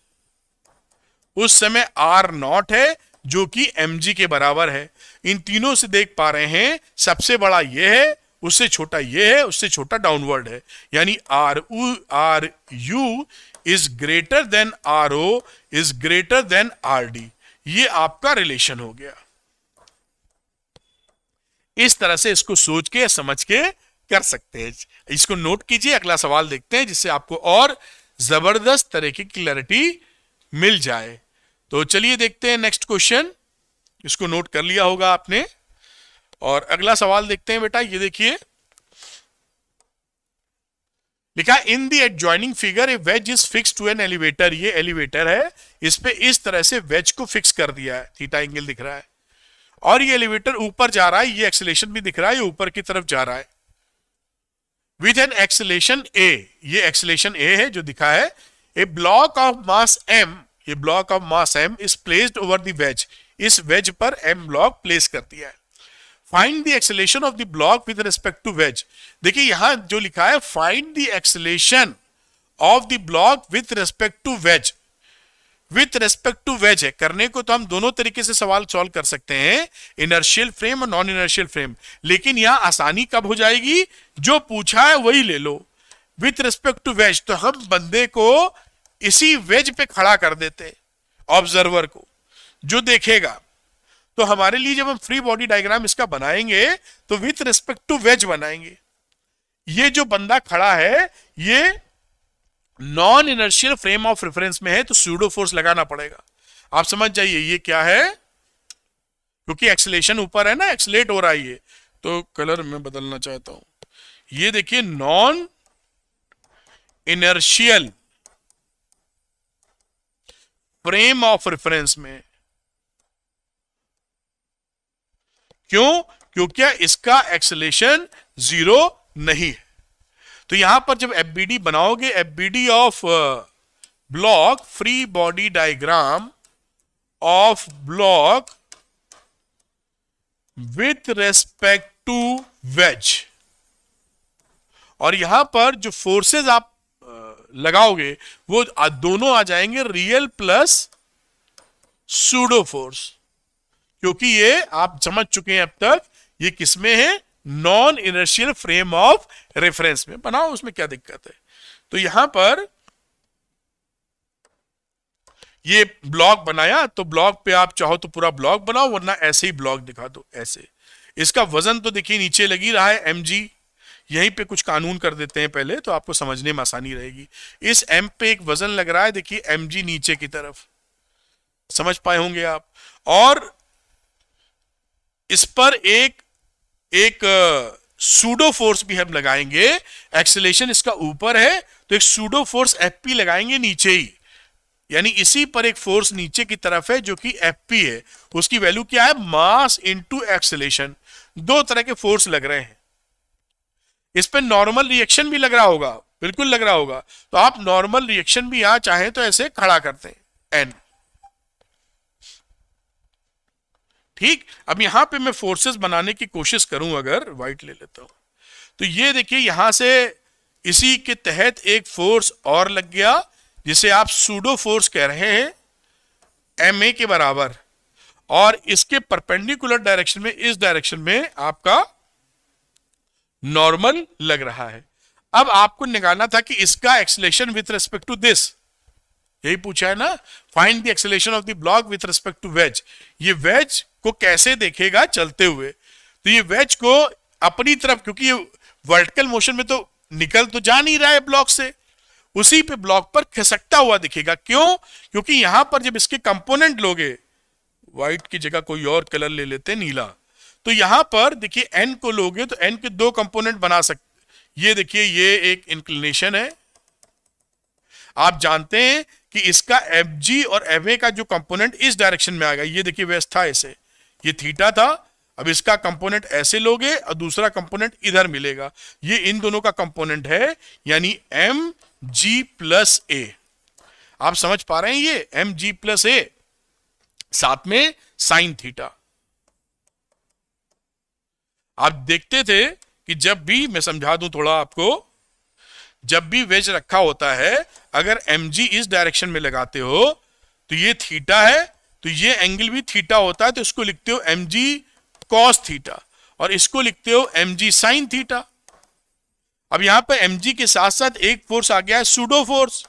उस समय आर नॉट है जो कि एम जी के बराबर है. इन तीनों से देख पा रहे हैं सबसे बड़ा ये है, उससे छोटा ये है, उससे छोटा डाउनवर्ड है, यानी R U is greater than R O is greater than R D. ये आपका रिलेशन हो गया. इस तरह से इसको सोच के समझ के कर सकते हैं. इसको नोट कीजिए. अगला सवाल देखते हैं जिससे आपको और जबरदस्त तरह की क्लैरिटी मिल जाए. तो चलिए देखते हैं नेक्स्ट क्वेश्चन. इसको नोट कर लिया होगा आपने. और अगला सवाल देखते हैं बेटा. ये देखिए लिखा in the adjoining figure a wedge is fix to an elevator. ये एलिवेटर है, इस पे इस तरह से वेज को फिक्स कर दिया है, थीटा एंगल दिख रहा है, और ये एलिवेटर ऊपर जा रहा है, ये एक्सेलेरेशन भी दिख रहा है, ये ऊपर की तरफ जा रहा है विथ एन एक्सेलेरेशन ए. ये एक्सेलेरेशन ए है जो दिखा है. A block of mass M, ये block of mass M is placed over the wedge. इस वेज पर एम ब्लॉक प्लेस कर दिया है. Find the acceleration of the block with respect to wedge. देखिए यहां जो लिखा है find the acceleration of the block with respect to wedge. With respect to wedge है, करने को तो हम दोनों तरीके से सवाल सॉल्व कर सकते हैं, इनर्शियल फ्रेम और नॉन इनर्शियल फ्रेम. लेकिन यहां आसानी कब हो जाएगी, जो पूछा है वही ले लो. विथ रिस्पेक्ट टू वेज, तो हम बंदे को इसी वेज पे खड़ा कर देते, ऑब्जर्वर को, जो देखेगा. तो हमारे लिए जब हम फ्री बॉडी डायग्राम इसका बनाएंगे तो विथ रिस्पेक्ट टू वेज बनाएंगे. ये जो बंदा खड़ा है ये non inertial frame of reference में है, तो सूडो फोर्स लगाना पड़ेगा. आप समझ जाइए ये क्या है, क्योंकि एक्सेलेरेशन ऊपर है ना, एक्सेलेरेट हो रहा है ये. तो कलर मैं बदलना चाहता हूं. ये देखिए non inertial frame of reference में. क्यों, क्योंकि इसका एक्सेलेरेशन जीरो नहीं है. तो यहां पर जब एफबीडी बनाओगे, FBD of block, free body diagram of block with respect to wedge, और यहां पर जो फोर्सेस आप लगाओगे वो दोनों आ जाएंगे रियल प्लस सूडो फोर्स. क्योंकि ये आप समझ चुके हैं अब तक ये किसमें है, non inertial frame of reference में. बनाओ, उसमें क्या दिक्कत है. तो यहां पर ये ब्लॉक बनाया, तो ब्लॉक पे आप चाहो तो पूरा ब्लॉक बनाओ, वरना ऐसे ही ब्लॉक दिखा दो ऐसे. इसका वजन तो देखिए नीचे लगी रहा है mg. यहीं पे कुछ कानून कर देते हैं पहले, तो आपको समझने में आसानी रहेगी. इस m पे एक वजन लग रहा है, देखिए mg नीचे की तरफ, समझ पाए होंगे आप. और इस पर एक सूडो फोर्स भी हम लगाएंगे. एक्सेलेरेशन इसका ऊपर है तो एक सूडो फोर्स एफपी लगाएंगे नीचे ही. यानी इसी पर एक फोर्स नीचे की तरफ है जो कि Fp है, उसकी वैल्यू क्या है, मास इनटू एक्सेलेरेशन। दो तरह के फोर्स लग रहे हैं। इस पे नॉर्मल रिएक्शन भी लग रहा होगा, बिल्कुल लग रहा होगा। तो आप नॉर्मल रिएक्शन भी यहां चाहें तो ऐसे खड़ा करते हैं N। ठीक, अब यहां पे मैं फोर्सेस बनाने की कोशिश करूं, अगर व्हाइट ले लेता हूं तो ये देखिए यहां से इसी के तहत एक फोर्स और लग गया जिसे आप सूडो फोर्स कह रहे हैं, Ma के बराबर, और इसके परपेंडिकुलर डायरेक्शन में, इस डायरेक्शन में आपका नॉर्मल लग रहा है। अब आपको निकालना था कि इसका acceleration with respect to this, यही पूछा है ना, find the acceleration of the block with respect to wedge. ये वेज को कैसे देखेगा चलते हुए, तो ये वेज को अपनी तरफ, क्योंकि ये वर्टिकल मोशन में तो निकल तो जा नहीं रहा है ब्लॉक से, उसी पे ब्लॉक पर खिसकता हुआ दिखेगा। क्यों? क्योंकि यहां पर जब इसके कंपोनेंट लोगे, व्हाइट की जगह कोई और कलर ले लेते हैं, नीला, तो यहां पर देखिए एन को लोगे तो एन के दो कंपोनेंट बना सकते। ये देखिए ये एक इंक्लिनेशन है, आप जानते हैं कि इसका एफ जी और एफ ए का जो कंपोनेंट इस डायरेक्शन में आएगा, ये देखिए वैसे था ऐसे, ये थीटा था, अब इसका कंपोनेंट ऐसे लोगे और दूसरा कंपोनेंट इधर मिलेगा, ये इन दोनों का कंपोनेंट है, यानी एम जी प्लस ए। आप समझ पा रहे हैं, ये एम जी प्लस ए साथ में साइन थीटा। आप देखते थे कि जब भी, मैं समझा दूं थोड़ा आपको, जब भी वेज रखा होता है, अगर mg इस डायरेक्शन में लगाते हो तो ये थीटा है, तो ये एंगल भी थीटा होता है, तो इसको लिखते हो mg cos थीटा, और इसको लिखते हो mg sin थीटा। अब यहां पर mg के साथ साथ एक फोर्स आ गया है सूडो फोर्स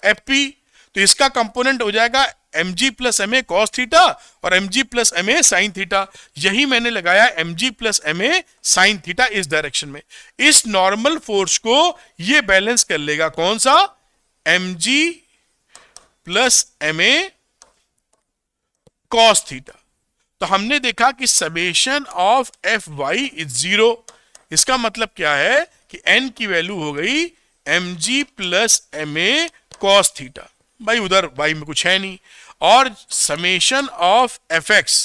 Fp, तो इसका कंपोनेंट हो जाएगा mg plus ma cos theta और mg plus ma sin theta. यही मैंने लगाया mg plus ma sin theta इस डायरेक्शन में। इस नॉर्मल फोर्स को ये बैलेंस कर लेगा, कौन सा, mg plus ma cos theta. तो हमने देखा कि समेशन ऑफ fy इज 0। इसका मतलब क्या है कि n की वैल्यू हो गई mg plus ma cos theta. भाई उधर y में कुछ है नहीं, और समेशन ऑफ fx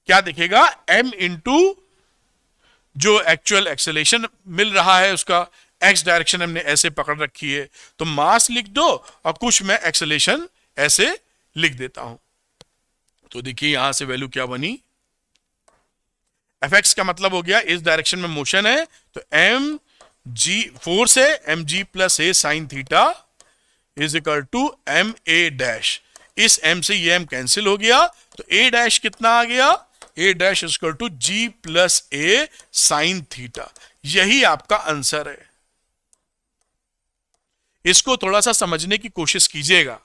क्या दिखेगा, m इंटू जो एक्चुअल एक्सेलेरेशन मिल रहा है उसका, x डायरेक्शन हमने ऐसे पकड़ रखी है, तो मास लिख दो और कुछ मैं एक्सेलेरेशन ऐसे लिख देता हूं। तो देखिए यहां से वैल्यू क्या बनी, fx का मतलब हो गया इस डायरेक्शन में मोशन है, तो m g फोर्स है, M G plus A sine theta is equal to M A dash. इस m से ये m कैंसिल हो गया, तो a डैश कितना आ गया, a dash is equal to g plus A sine theta. यही आपका आंसर है। इसको थोड़ा सा समझने की कोशिश कीजिएगा।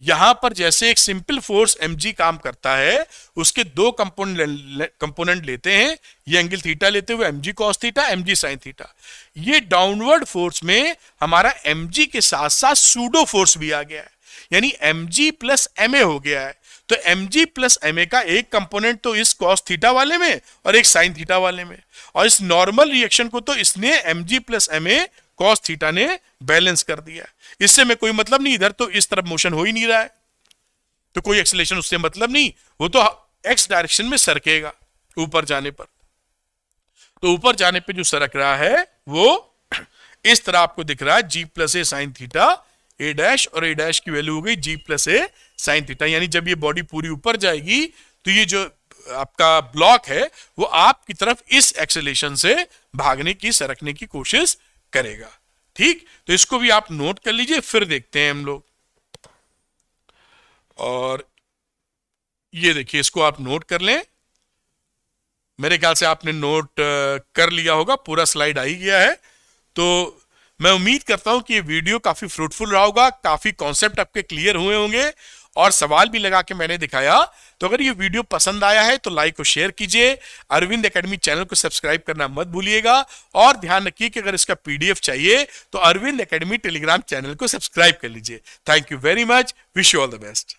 यहां पर जैसे एक सिंपल फोर्स mg काम करता है, उसके दो कंपोनेंट लेते हैं, ये एंगल थीटा लेते हुए mg cos theta, mg sin theta. ये डाउनवर्ड फोर्स में हमारा mg के साथ साथ सूडो फोर्स भी आ गया है, यानी mg प्लस ma हो गया है। तो mg प्लस ma का एक कंपोनेंट तो इस cos थीटा वाले में और एक sin थीटा वाले में, और इस नॉर्मल रिएक्शन को तो इसने mg plus ma cos theta ने बैलेंस कर दिया। इससे में कोई मतलब नहीं, इधर तो इस तरफ मोशन हो ही नहीं रहा है, तो कोई एक्सेलेरेशन उससे मतलब नहीं, वो तो x डायरेक्शन में सरकेगा ऊपर जाने पर। तो ऊपर जाने पे जो सरक रहा है वो इस तरह आपको दिख रहा है, g plus A sine theta a dash, और a डैश की वैल्यू हो गई g plus A sine theta. यानी जब ये बॉडी पूरी ऊपर जाएगी तो ये जो आपका ब्लॉक है वो आपकी तरफ इस एक्सेलेरेशन से भागने की, सरकने की कोशिश करेगा। ठीक, तो इसको भी आप नोट कर लीजिए, फिर देखते हैं हम लोग। और ये देखिए, इसको आप नोट कर लें, मेरे ख्याल से आपने नोट कर लिया होगा, पूरा स्लाइड आ ही गया है। तो मैं उम्मीद करता हूं कि ये वीडियो काफी फ्रूटफुल रहा होगा, काफी कॉन्सेप्ट आपके क्लियर हुए होंगे और सवाल भी लगा के मैंने दिखाया। तो अगर ये वीडियो पसंद आया है तो लाइक और शेयर कीजिए, अरविंद एकेडमी चैनल को सब्सक्राइब करना मत भूलिएगा, और ध्यान रखिए कि अगर इसका पीडीएफ चाहिए तो अरविंद एकेडमी टेलीग्राम चैनल को सब्सक्राइब कर लीजिए। Thank you very much, wish you all the best.